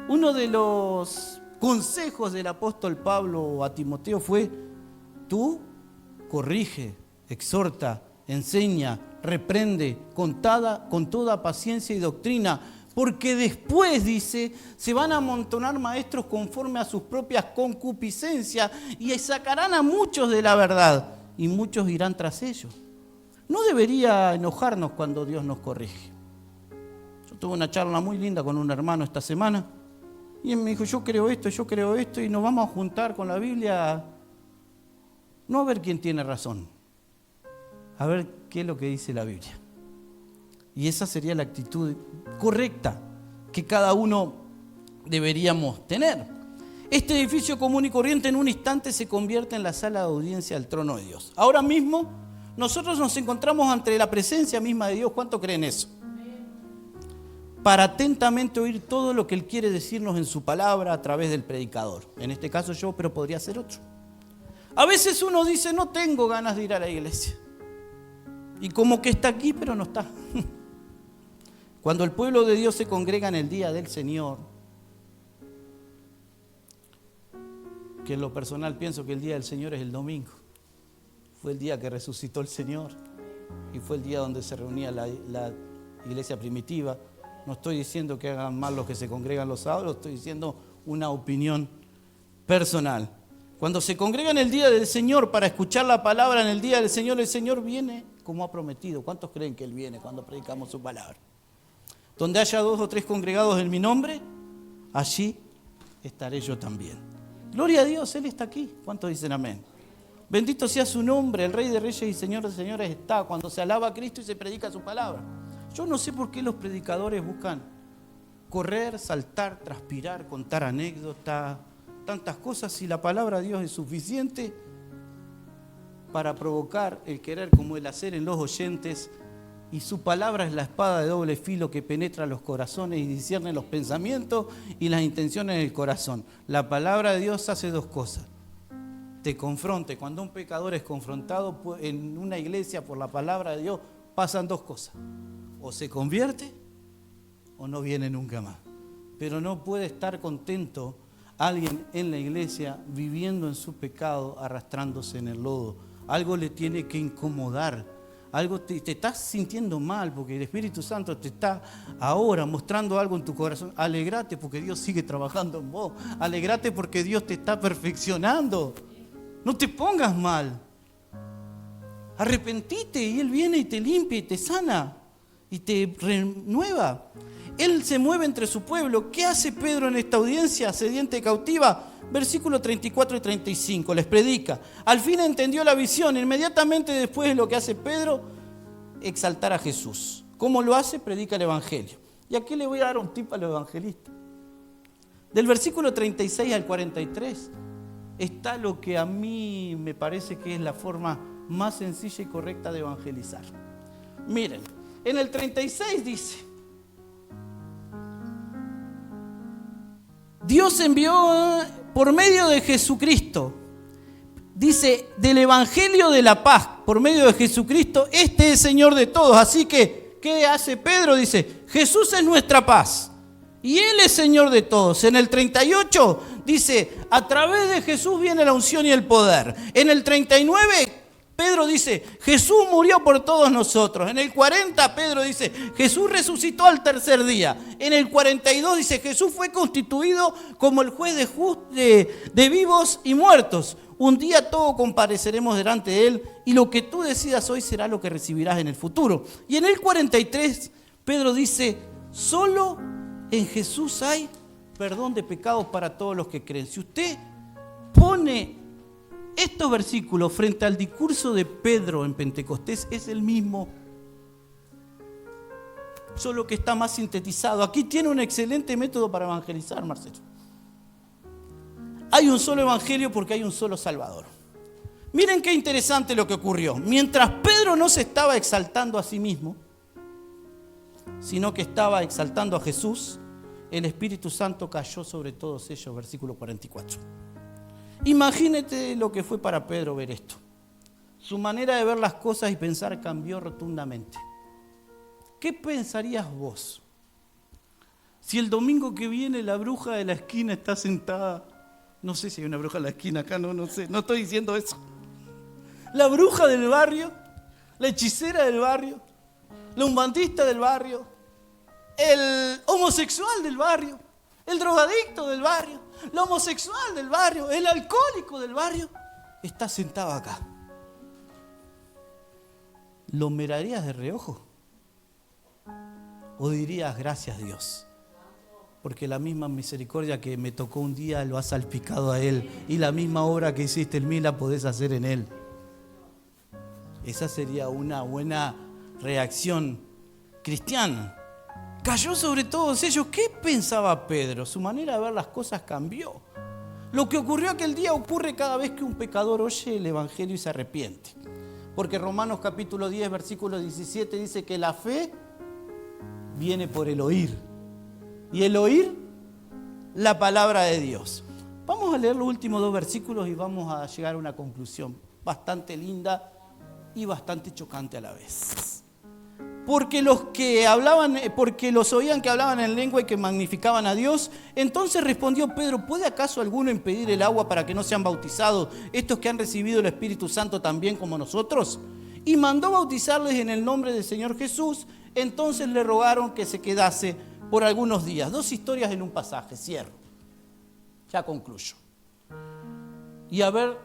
Uno de los consejos del apóstol Pablo a Timoteo fue: tú corrige, exhorta, enseña, reprende con toda paciencia y doctrina, porque después, dice, se van a amontonar maestros conforme a sus propias concupiscencias y sacarán a muchos de la verdad, y muchos irán tras ellos. No debería enojarnos cuando Dios nos corrige. Yo tuve una charla muy linda con un hermano esta semana, y él me dijo: yo creo esto, y nos vamos a juntar con la Biblia, no a ver quién tiene razón, a ver qué es lo que dice la Biblia. Y esa sería la actitud correcta que cada uno deberíamos tener. Este edificio común y corriente en un instante se convierte en la sala de audiencia del trono de Dios. Ahora mismo nosotros nos encontramos ante la presencia misma de Dios. ¿Cuánto creen eso? Para atentamente oír todo lo que Él quiere decirnos en su palabra a través del predicador. En este caso yo, pero podría ser otro. A veces uno dice: no tengo ganas de ir a la iglesia. Y como que está aquí, pero no está. Cuando el pueblo de Dios se congrega en el día del Señor, que en lo personal pienso que el día del Señor es el domingo. Fue el día que resucitó el Señor y fue el día donde se reunía la iglesia primitiva. No estoy diciendo que hagan mal los que se congregan los sábados, estoy diciendo una opinión personal. Cuando se congregan el día del Señor para escuchar la palabra en el día del Señor, el Señor viene como ha prometido. ¿Cuántos creen que Él viene cuando predicamos su palabra? Donde haya 2 o 3 congregados en mi nombre, allí estaré yo también. Gloria a Dios, Él está aquí. ¿Cuántos dicen amén? Bendito sea su nombre, el Rey de Reyes y Señor de Señores está cuando se alaba a Cristo y se predica su palabra. Yo no sé por qué los predicadores buscan correr, saltar, transpirar, contar anécdotas, tantas cosas, si la palabra de Dios es suficiente para provocar el querer como el hacer en los oyentes, y su palabra es la espada de doble filo que penetra los corazones y discierne los pensamientos y las intenciones del corazón. La palabra de Dios hace 2 cosas. Te confronta. Cuando un pecador es confrontado en una iglesia por la palabra de Dios, pasan 2 cosas. O se convierte o no viene nunca más. Pero no puede estar contento alguien en la iglesia viviendo en su pecado, arrastrándose en el lodo. Algo le tiene que incomodar. Algo te estás sintiendo mal porque el Espíritu Santo te está ahora mostrando algo en tu corazón. Alegrate porque Dios sigue trabajando en vos. Alegrate porque Dios te está perfeccionando. No te pongas mal. arrepentite, y Él viene y te limpia y te sana y te renueva. Él se mueve entre su pueblo. ¿Qué hace Pedro en esta audiencia sedienta y cautiva? Versículos 34 y 35, les predica. Al fin entendió la visión. Inmediatamente después de lo que hace Pedro, exaltar a Jesús. ¿Cómo lo hace? Predica el Evangelio. Y aquí le voy a dar un tip a los evangelistas. Del versículo 36 al 43 está lo que a mí me parece que es la forma más sencilla y correcta de evangelizar. Miren, en el 36 dice: Dios envió por medio de Jesucristo, dice, del Evangelio de la paz, por medio de Jesucristo, este es Señor de todos. Así que, ¿qué hace Pedro? Dice, Jesús es nuestra paz y Él es Señor de todos. En el 38 dice, a través de Jesús viene la unción y el poder. En el 39 Pedro dice, Jesús murió por todos nosotros. En el 40 Pedro dice, Jesús resucitó al tercer día. En el 42 dice, Jesús fue constituido como el juez de vivos y muertos. Un día todos compareceremos delante de Él y lo que tú decidas hoy será lo que recibirás en el futuro. Y en el 43 Pedro dice, solo en Jesús hay perdón de pecados para todos los que creen. Si usted pone estos versículos frente al discurso de Pedro en Pentecostés, es el mismo, solo que está más sintetizado. Aquí tiene un excelente método para evangelizar, Marcelo. Hay un solo evangelio porque hay un solo Salvador. Miren qué interesante lo que ocurrió. Mientras Pedro no se estaba exaltando a sí mismo, sino que estaba exaltando a Jesús, el Espíritu Santo cayó sobre todos ellos, versículo 44. Imagínate lo que fue para Pedro ver esto. Su manera de ver las cosas y pensar cambió rotundamente. ¿Qué pensarías vos si el domingo que viene la bruja de la esquina está sentada? No sé si hay una bruja en la esquina acá, no sé, no estoy diciendo eso. La bruja del barrio, la hechicera del barrio, la umbandista del barrio, el homosexual del barrio, el drogadicto del barrio, la homosexual del barrio, el alcohólico del barrio, está sentado acá. ¿Lo mirarías de reojo? ¿O dirías gracias Dios? Porque la misma misericordia que me tocó un día lo has salpicado a Él, y la misma obra que hiciste en mí la podés hacer en Él. Esa sería una buena reacción cristiana. Cayó sobre todos ellos. ¿Qué pensaba Pedro? Su manera de ver las cosas cambió. Lo que ocurrió aquel día ocurre cada vez que un pecador oye el Evangelio y se arrepiente. Porque Romanos capítulo 10, versículo 17 dice que la fe viene por el oír. Y el oír, la palabra de Dios. Vamos a leer los últimos dos versículos y vamos a llegar a una conclusión bastante linda y bastante chocante a la vez. Porque los oían que hablaban en lengua y que magnificaban a Dios. Entonces respondió Pedro, ¿puede acaso alguno impedir el agua para que no sean bautizados estos que han recibido el Espíritu Santo también como nosotros? Y mandó bautizarles en el nombre del Señor Jesús. Entonces le rogaron que se quedase por algunos días. Dos historias en un pasaje, cierro. Ya concluyo. Y a ver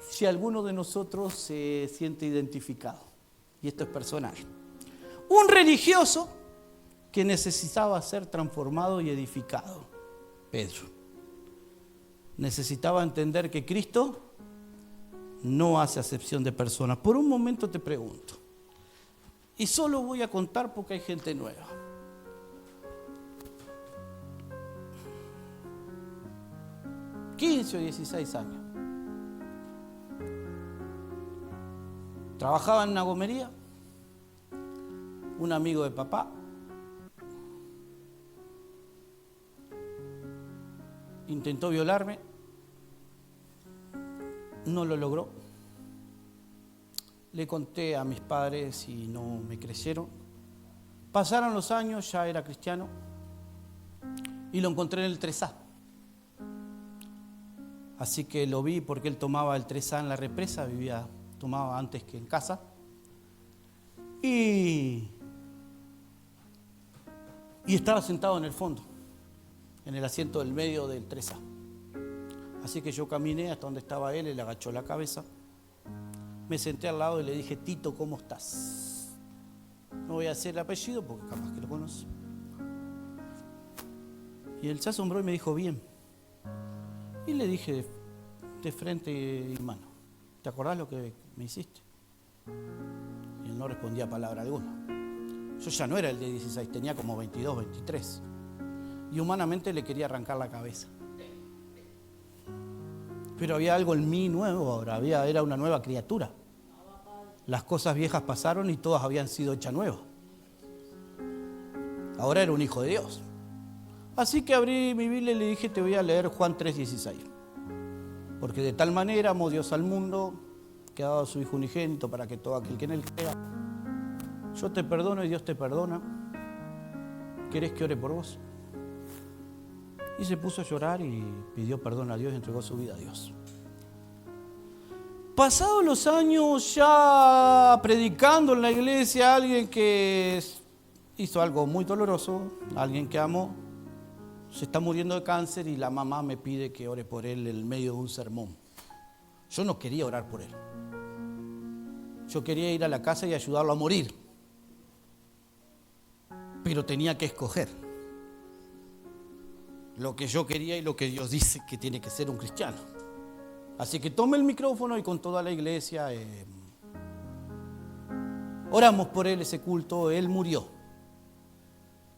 si alguno de nosotros se siente identificado. Y esto es personal. Un religioso que necesitaba ser transformado y edificado. Pedro. Necesitaba entender que Cristo no hace acepción de personas. Por un momento te pregunto, y solo voy a contar porque hay gente nueva. ¿15 o 16 años? Trabajaba en una gomería. Un amigo de papá intentó violarme, no lo logró. Le conté a mis padres y no me creyeron. Pasaron los años, ya era cristiano, y lo encontré en el 3A. Así que lo vi porque él tomaba el 3A en la represa, tomaba antes que en casa. Y estaba sentado en el fondo, en el asiento del medio del 3A. Así que yo caminé hasta donde estaba él le agachó la cabeza, Me senté al lado y le dije, Tito, ¿cómo estás? No voy a hacer el apellido porque capaz que lo conoce. Y él se asombró y me dijo, bien. Y le dije, de frente y mano, ¿te acordás lo que me hiciste? Y él no respondía palabra alguna. Yo ya no era el de 16, tenía como 22, 23. Y humanamente le quería arrancar la cabeza. Pero había algo en mí nuevo ahora, era una nueva criatura. Las cosas viejas pasaron y todas habían sido hechas nuevas. Ahora era un hijo de Dios. Así que abrí mi Biblia y le dije, te voy a leer Juan 3:16. Porque de tal manera amó Dios al mundo, que ha dado a su Hijo unigénito para que todo aquel que en él crea. Yo te perdono y Dios te perdona. ¿Querés que ore por vos? Y se puso a llorar y pidió perdón a Dios y entregó su vida a Dios. Pasados los años, ya predicando en la iglesia, alguien que hizo algo muy doloroso, alguien que amó, se está muriendo de cáncer y la mamá me pide que ore por él en medio de un sermón. Yo no quería orar por él. Yo quería ir a la casa y ayudarlo a morir. Pero tenía que escoger lo que yo quería y lo que Dios dice que tiene que ser un cristiano. Así que tomé el micrófono y con toda la iglesia oramos por él ese culto. Él murió.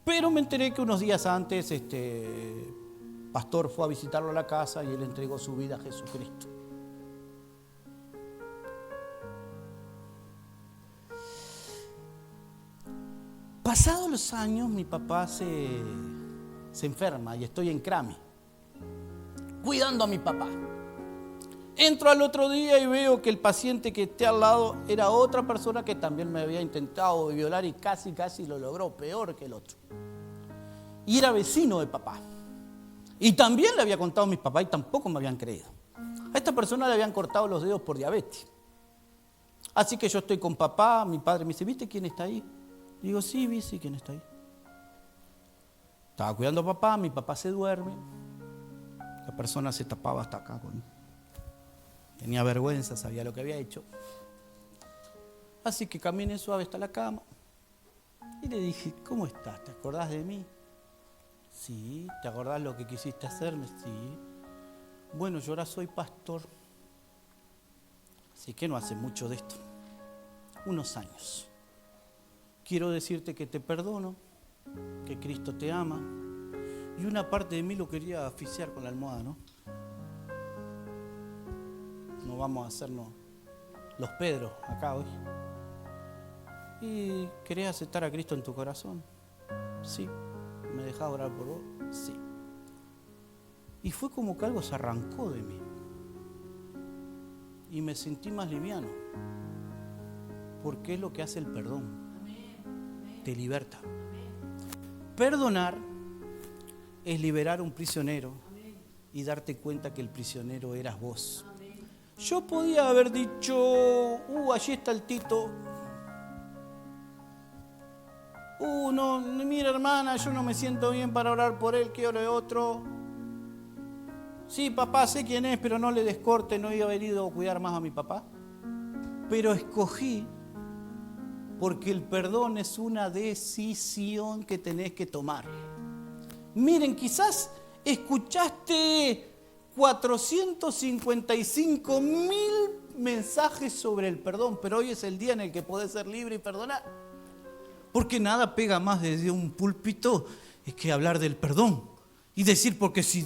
Pero me enteré que unos días antes pastor fue a visitarlo a la casa y él entregó su vida a Jesucristo. Pasados los años, mi papá se enferma y estoy en Crami, cuidando a mi papá. Entro al otro día y veo que el paciente que esté al lado era otra persona que también me había intentado violar y casi lo logró, peor que el otro. Y era vecino de papá. Y también le había contado a mis papás y tampoco me habían creído. A esta persona le habían cortado los dedos por diabetes. Así que yo estoy con papá, mi padre me dice, ¿viste quién está ahí? Digo, sí, vi, sí, ¿quién está ahí? Estaba cuidando a papá, mi papá se duerme. La persona se tapaba hasta acá. Tenía vergüenza, sabía lo que había hecho. Así que caminé suave hasta la cama. Y le dije, ¿cómo estás? ¿Te acordás de mí? Sí. ¿Te acordás lo que quisiste hacerme? Sí. Bueno, yo ahora soy pastor. Así que no hace mucho de esto. Unos años. Quiero decirte que te perdono, que Cristo te ama. Y una parte de mí lo quería asfixiar con la almohada, ¿no? No vamos a hacernos los Pedros acá hoy. ¿Y querés aceptar a Cristo en tu corazón? Sí. ¿Me dejás orar por vos? Sí. Y fue como que algo se arrancó de mí. Y me sentí más liviano. Porque es lo que hace el perdón. Te liberta. Perdonar es liberar a un prisionero y darte cuenta que el prisionero eras vos. Yo podía haber dicho, allí está el Tito. No, mira hermana, yo no me siento bien para orar por él, que ore otro. Sí, papá, sé quién es, pero no le des corte, no había venido a cuidar más a mi papá. Pero escogí, porque el perdón es una decisión que tenés que tomar. Miren, quizás escuchaste 455.000 mensajes sobre el perdón, pero hoy es el día en el que podés ser libre y perdonar. Porque nada pega más desde un púlpito que hablar del perdón. Y decir, porque si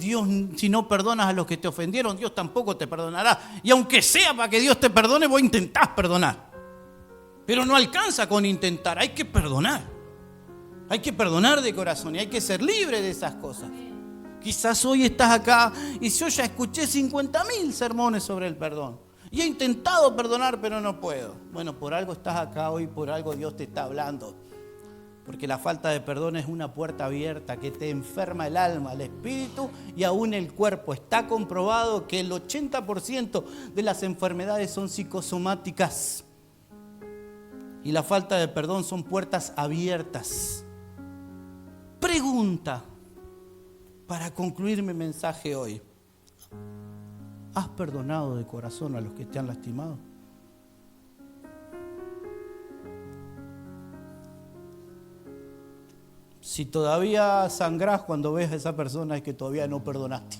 no perdonas a los que te ofendieron, Dios tampoco te perdonará. Y aunque sea para que Dios te perdone, vos intentás perdonar. Pero no alcanza con intentar, hay que perdonar. Hay que perdonar de corazón y hay que ser libre de esas cosas. Quizás hoy estás acá y yo ya escuché 50.000 sermones sobre el perdón. Y he intentado perdonar, pero no puedo. Bueno, por algo estás acá hoy, por algo Dios te está hablando. Porque la falta de perdón es una puerta abierta que te enferma el alma, el espíritu y aún el cuerpo. Está comprobado que el 80% de las enfermedades son psicosomáticas. Y la falta de perdón son puertas abiertas. Pregunta para concluir mi mensaje hoy. ¿Has perdonado de corazón a los que te han lastimado? Si todavía sangrás cuando ves a esa persona es que todavía no perdonaste.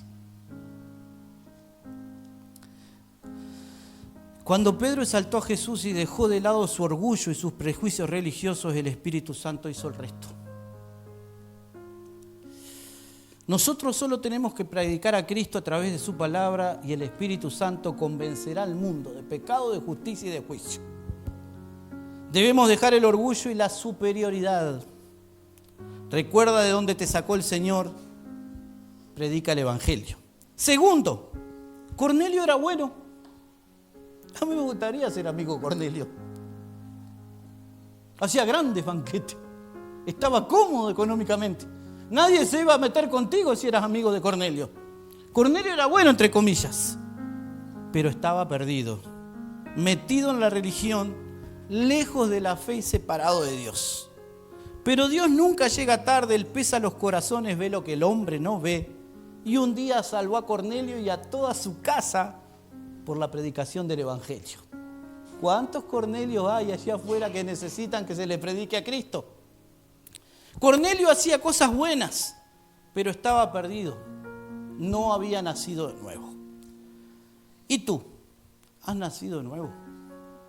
Cuando Pedro exaltó a Jesús y dejó de lado su orgullo y sus prejuicios religiosos, el Espíritu Santo hizo el resto. Nosotros solo tenemos que predicar a Cristo a través de su palabra y el Espíritu Santo convencerá al mundo de pecado, de justicia y de juicio. Debemos dejar el orgullo y la superioridad. Recuerda de dónde te sacó el Señor, predica el Evangelio. Segundo, Cornelio era bueno. A mí me gustaría ser amigo de Cornelio. Hacía grandes banquetes. Estaba cómodo económicamente. Nadie se iba a meter contigo si eras amigo de Cornelio. Cornelio era bueno, entre comillas, pero estaba perdido, metido en la religión, lejos de la fe y separado de Dios. Pero Dios nunca llega tarde, Él pesa los corazones, ve lo que el hombre no ve. Y un día salvó a Cornelio y a toda su casa por la predicación del Evangelio. ¿Cuántos Cornelios hay allá afuera que necesitan que se les predique a Cristo? Cornelio hacía cosas buenas, pero estaba perdido. No había nacido de nuevo. ¿Y tú? ¿Has nacido de nuevo?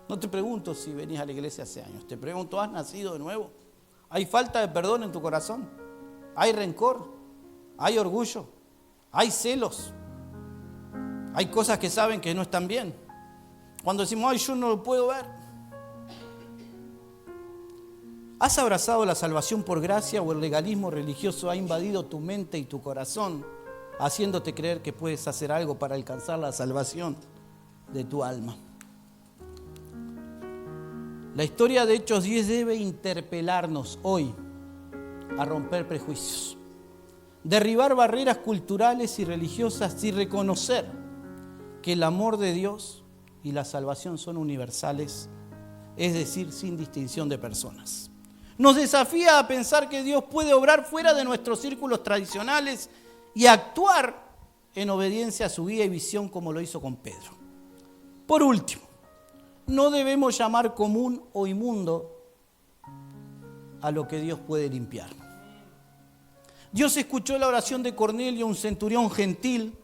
No te pregunto si venís a la iglesia hace años. Te pregunto, ¿has nacido de nuevo? ¿Hay falta de perdón en tu corazón? ¿Hay rencor? ¿Hay orgullo? ¿Hay celos? ¿Hay cosas que saben que no están bien? Cuando decimos, ay, yo no lo puedo ver. ¿Has abrazado la salvación por gracia o el legalismo religioso ha invadido tu mente y tu corazón, haciéndote creer que puedes hacer algo para alcanzar la salvación de tu alma? La historia de Hechos 10 debe interpelarnos hoy a romper prejuicios, derribar barreras culturales y religiosas y reconocer que el amor de Dios y la salvación son universales, es decir, sin distinción de personas. Nos desafía a pensar que Dios puede obrar fuera de nuestros círculos tradicionales y actuar en obediencia a su guía y visión como lo hizo con Pedro. Por último, no debemos llamar común o inmundo a lo que Dios puede limpiar. Dios escuchó la oración de Cornelio, un centurión gentil,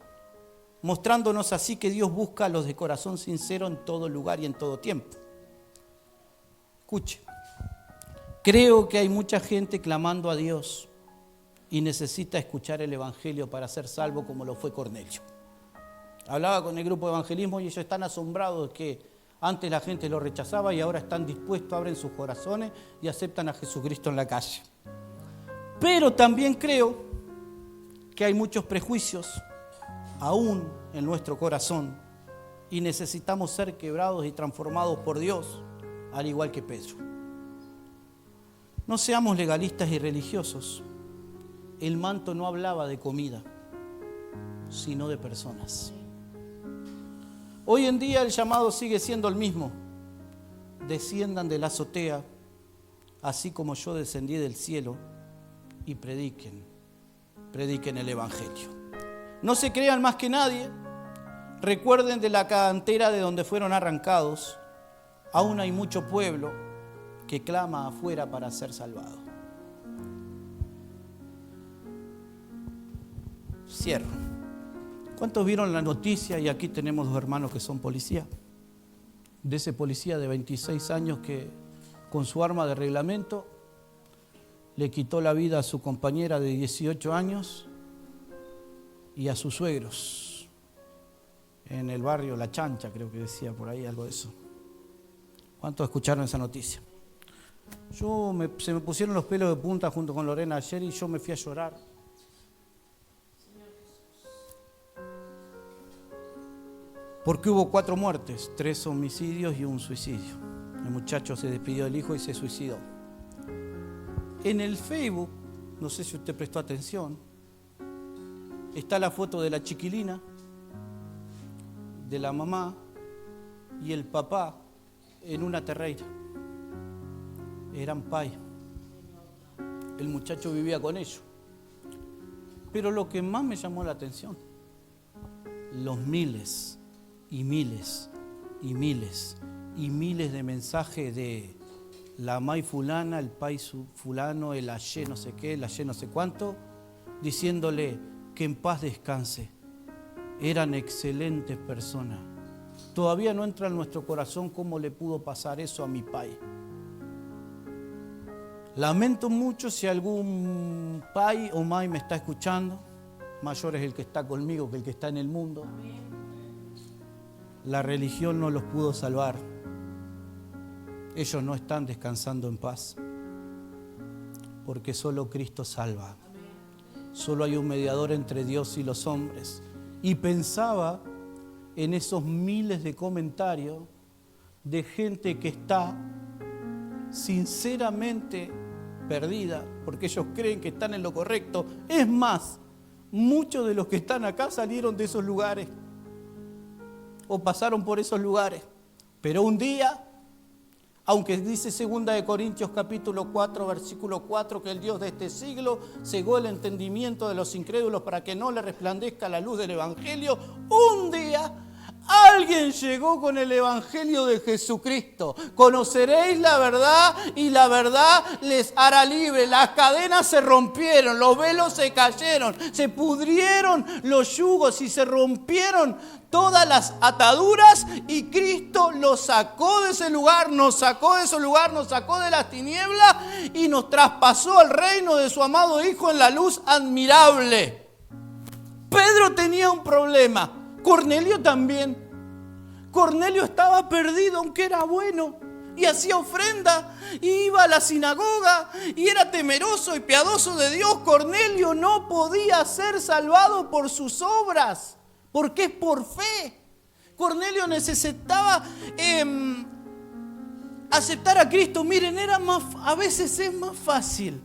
mostrándonos así que Dios busca a los de corazón sincero en todo lugar y en todo tiempo. Escuche. Creo que hay mucha gente clamando a Dios y necesita escuchar el Evangelio para ser salvo como lo fue Cornelio. Hablaba con el grupo de evangelismo y ellos están asombrados de que antes la gente lo rechazaba y ahora están dispuestos, abren sus corazones y aceptan a Jesucristo en la calle. Pero también creo que hay muchos prejuicios aún en nuestro corazón y necesitamos ser quebrados y transformados por Dios, al igual que Pedro. No seamos legalistas y religiosos. El manto no hablaba de comida, sino de personas. Hoy en día el llamado sigue siendo el mismo. Desciendan de la azotea, así como yo descendí del cielo, y prediquen el Evangelio. No se crean más que nadie. Recuerden de la cantera de donde fueron arrancados. Aún hay mucho pueblo que clama afuera para ser salvado. Cierro. ¿Cuántos vieron la noticia? Y aquí tenemos dos hermanos que son policías. De ese policía de 26 años que con su arma de reglamento le quitó la vida a su compañera de 18 años y a sus suegros en el barrio La Chancha, creo que decía por ahí algo de eso. ¿Cuántos escucharon esa noticia? Se me pusieron los pelos de punta junto con Lorena ayer y yo me fui a llorar. Porque hubo 4 muertes, 3 homicidios y un suicidio. El muchacho se despidió del hijo y se suicidó. En el Facebook, no sé si usted prestó atención, está la foto de la chiquilina, de la mamá y el papá en una terreira. Eran pais. El muchacho vivía con ellos. Pero lo que más me llamó la atención, los miles y miles y miles y miles de mensajes de la May fulana, el Pai fulano, el Ayé no sé qué, el Ayé no sé cuánto, diciéndole que en paz descanse. Eran excelentes personas. Todavía no entra en nuestro corazón cómo le pudo pasar eso a mi Pai. Lamento mucho si algún Pai o Mai me está escuchando. Mayor es el que está conmigo que el que está en el mundo. La religión no los pudo salvar. Ellos no están descansando en paz. Porque solo Cristo salva. Solo hay un mediador entre Dios y los hombres. Y pensaba en esos miles de comentarios de gente que está sinceramente perdida, porque ellos creen que están en lo correcto. Es más, muchos de los que están acá salieron de esos lugares o pasaron por esos lugares. Pero un día, aunque dice 2 Corintios capítulo 4, versículo 4, que el Dios de este siglo cegó el entendimiento de los incrédulos para que no le resplandezca la luz del Evangelio, un día alguien llegó con el Evangelio de Jesucristo. Conoceréis la verdad y la verdad les hará libre. Las cadenas se rompieron, los velos se cayeron, se pudrieron los yugos y se rompieron todas las ataduras y Cristo los sacó de ese lugar, nos sacó de ese lugar, nos sacó de las tinieblas y nos traspasó al reino de su amado Hijo en la luz admirable. Pedro tenía un problema. Cornelio también. Cornelio estaba perdido, aunque era bueno, y hacía ofrenda, y iba a la sinagoga, y era temeroso y piadoso de Dios. Cornelio no podía ser salvado por sus obras, porque es por fe. Cornelio necesitaba aceptar a Cristo. Miren, a veces es más fácil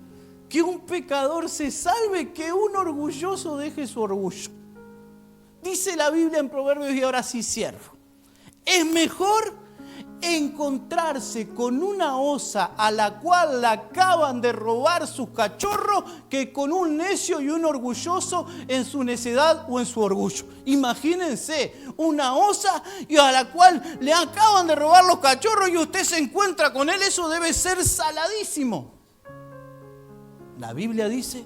que un pecador se salve que un orgulloso deje su orgullo. Dice la Biblia en Proverbios, y ahora sí cierro. Es mejor encontrarse con una osa a la cual le acaban de robar sus cachorros que con un necio y un orgulloso en su necedad o en su orgullo. Imagínense, una osa y a la cual le acaban de robar los cachorros y usted se encuentra con él. Eso debe ser saladísimo. La Biblia dice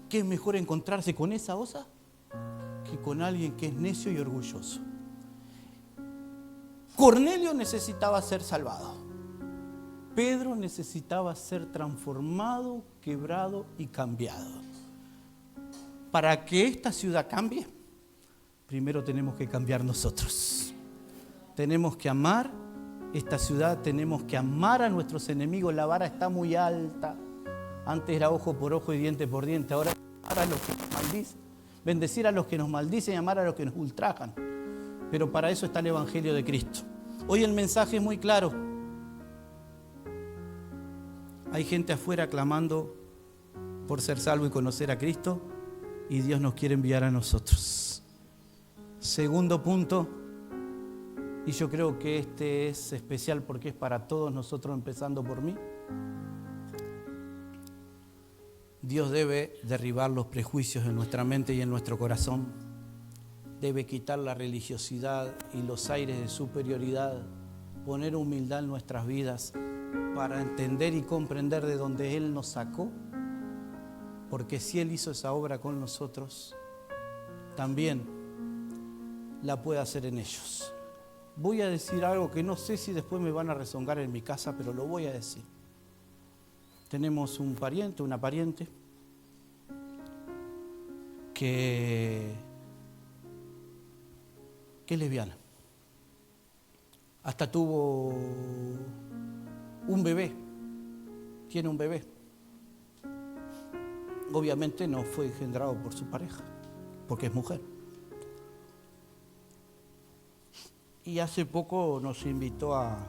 que es mejor encontrarse con esa osa que con alguien que es necio y orgulloso. Cornelio necesitaba ser salvado. Pedro necesitaba ser transformado, quebrado y cambiado. Para que esta ciudad cambie, primero tenemos que cambiar nosotros. Tenemos que amar esta ciudad, tenemos que amar a nuestros enemigos. La vara está muy alta. Antes era ojo por ojo y diente por diente. Ahora amar a los que nos maldicen. Bendecir a los que nos maldicen y amar a los que nos ultrajan. Pero para eso está el Evangelio de Cristo. Hoy el mensaje es muy claro. Hay gente afuera clamando por ser salvo y conocer a Cristo, y Dios nos quiere enviar a nosotros. Segundo punto, y yo creo que este es especial porque es para todos nosotros, empezando por mí. Dios debe derribar los prejuicios en nuestra mente y en nuestro corazón. Debe quitar la religiosidad y los aires de superioridad, poner humildad en nuestras vidas para entender y comprender de dónde Él nos sacó, porque si Él hizo esa obra con nosotros, también la puede hacer en ellos. Voy a decir algo que no sé si después me van a rezongar en mi casa, pero lo voy a decir. Tenemos un pariente, una pariente, que es lesbiana. Hasta tuvo un bebé, tiene un bebé. Obviamente no fue engendrado por su pareja, porque es mujer. Y hace poco nos invitó al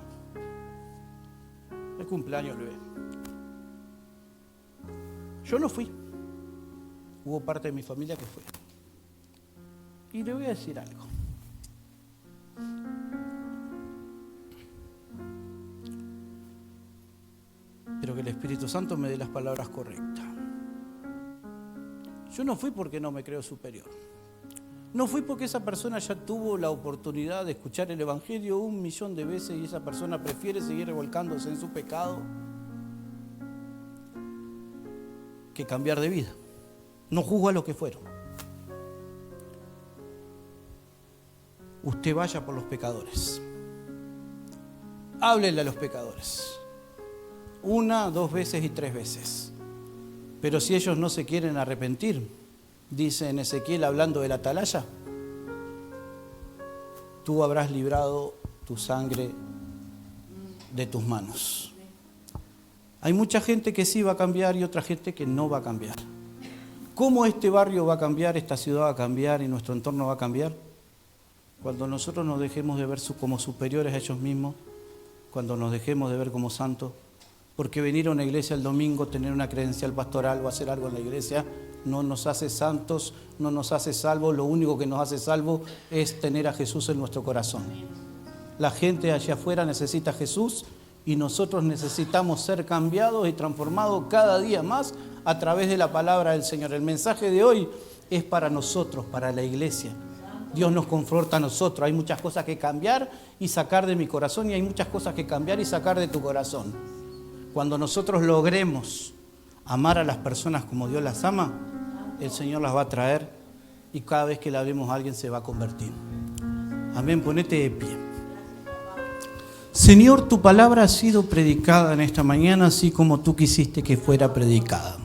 cumpleaños del bebé. Yo no fui. Hubo parte de mi familia que fue. Y le voy a decir algo. Pero que el Espíritu Santo me dé las palabras correctas. Yo no fui porque no me creo superior. No fui porque esa persona ya tuvo la oportunidad de escuchar el Evangelio 1.000.000 de veces y esa persona prefiere seguir revolcándose en su pecado que cambiar de vida. No juzgo a los que fueron. Usted vaya por los pecadores. Háblele a los pecadores. 1, 2 veces y 3 veces. Pero si ellos no se quieren arrepentir, dice en Ezequiel hablando de la atalaya, tú habrás librado tu sangre de tus manos. Hay mucha gente que sí va a cambiar y otra gente que no va a cambiar. ¿Cómo este barrio va a cambiar, esta ciudad va a cambiar y nuestro entorno va a cambiar? Cuando nosotros nos dejemos de ver como superiores a ellos mismos, cuando nos dejemos de ver como santos, porque venir a una iglesia el domingo, tener una credencial pastoral o hacer algo en la iglesia, no nos hace santos, no nos hace salvos. Lo único que nos hace salvos es tener a Jesús en nuestro corazón. La gente allá afuera necesita a Jesús y nosotros necesitamos ser cambiados y transformados cada día más a través de la palabra del Señor. El mensaje de hoy es para nosotros, para la iglesia. Dios nos confronta a nosotros. Hay muchas cosas que cambiar y sacar de mi corazón y hay muchas cosas que cambiar y sacar de tu corazón. Cuando nosotros logremos amar a las personas como Dios las ama, el Señor las va a traer y cada vez que la vemos a alguien se va a convertir. Amén, ponete de pie. Señor, tu palabra ha sido predicada en esta mañana así como tú quisiste que fuera predicada.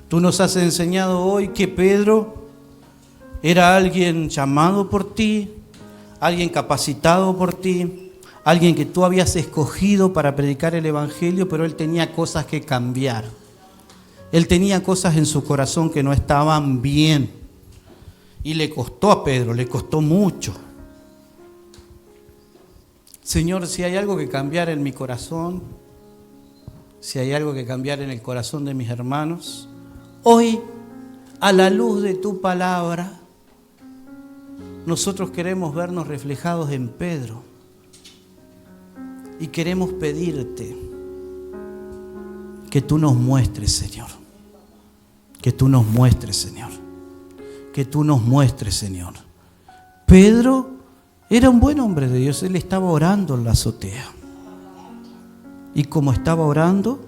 Tú nos has enseñado hoy que Pedro era alguien llamado por ti, alguien capacitado por ti, alguien que tú habías escogido para predicar el Evangelio, pero él tenía cosas que cambiar. Él tenía cosas en su corazón que no estaban bien. Y le costó a Pedro, le costó mucho. Señor, si hay algo que cambiar en mi corazón, si hay algo que cambiar en el corazón de mis hermanos, hoy, a la luz de tu palabra, nosotros queremos vernos reflejados en Pedro. Y queremos pedirte que tú nos muestres, Señor. Que tú nos muestres, Señor. Que tú nos muestres, Señor. Pedro era un buen hombre de Dios. Él estaba orando en la azotea. Y como estaba orando,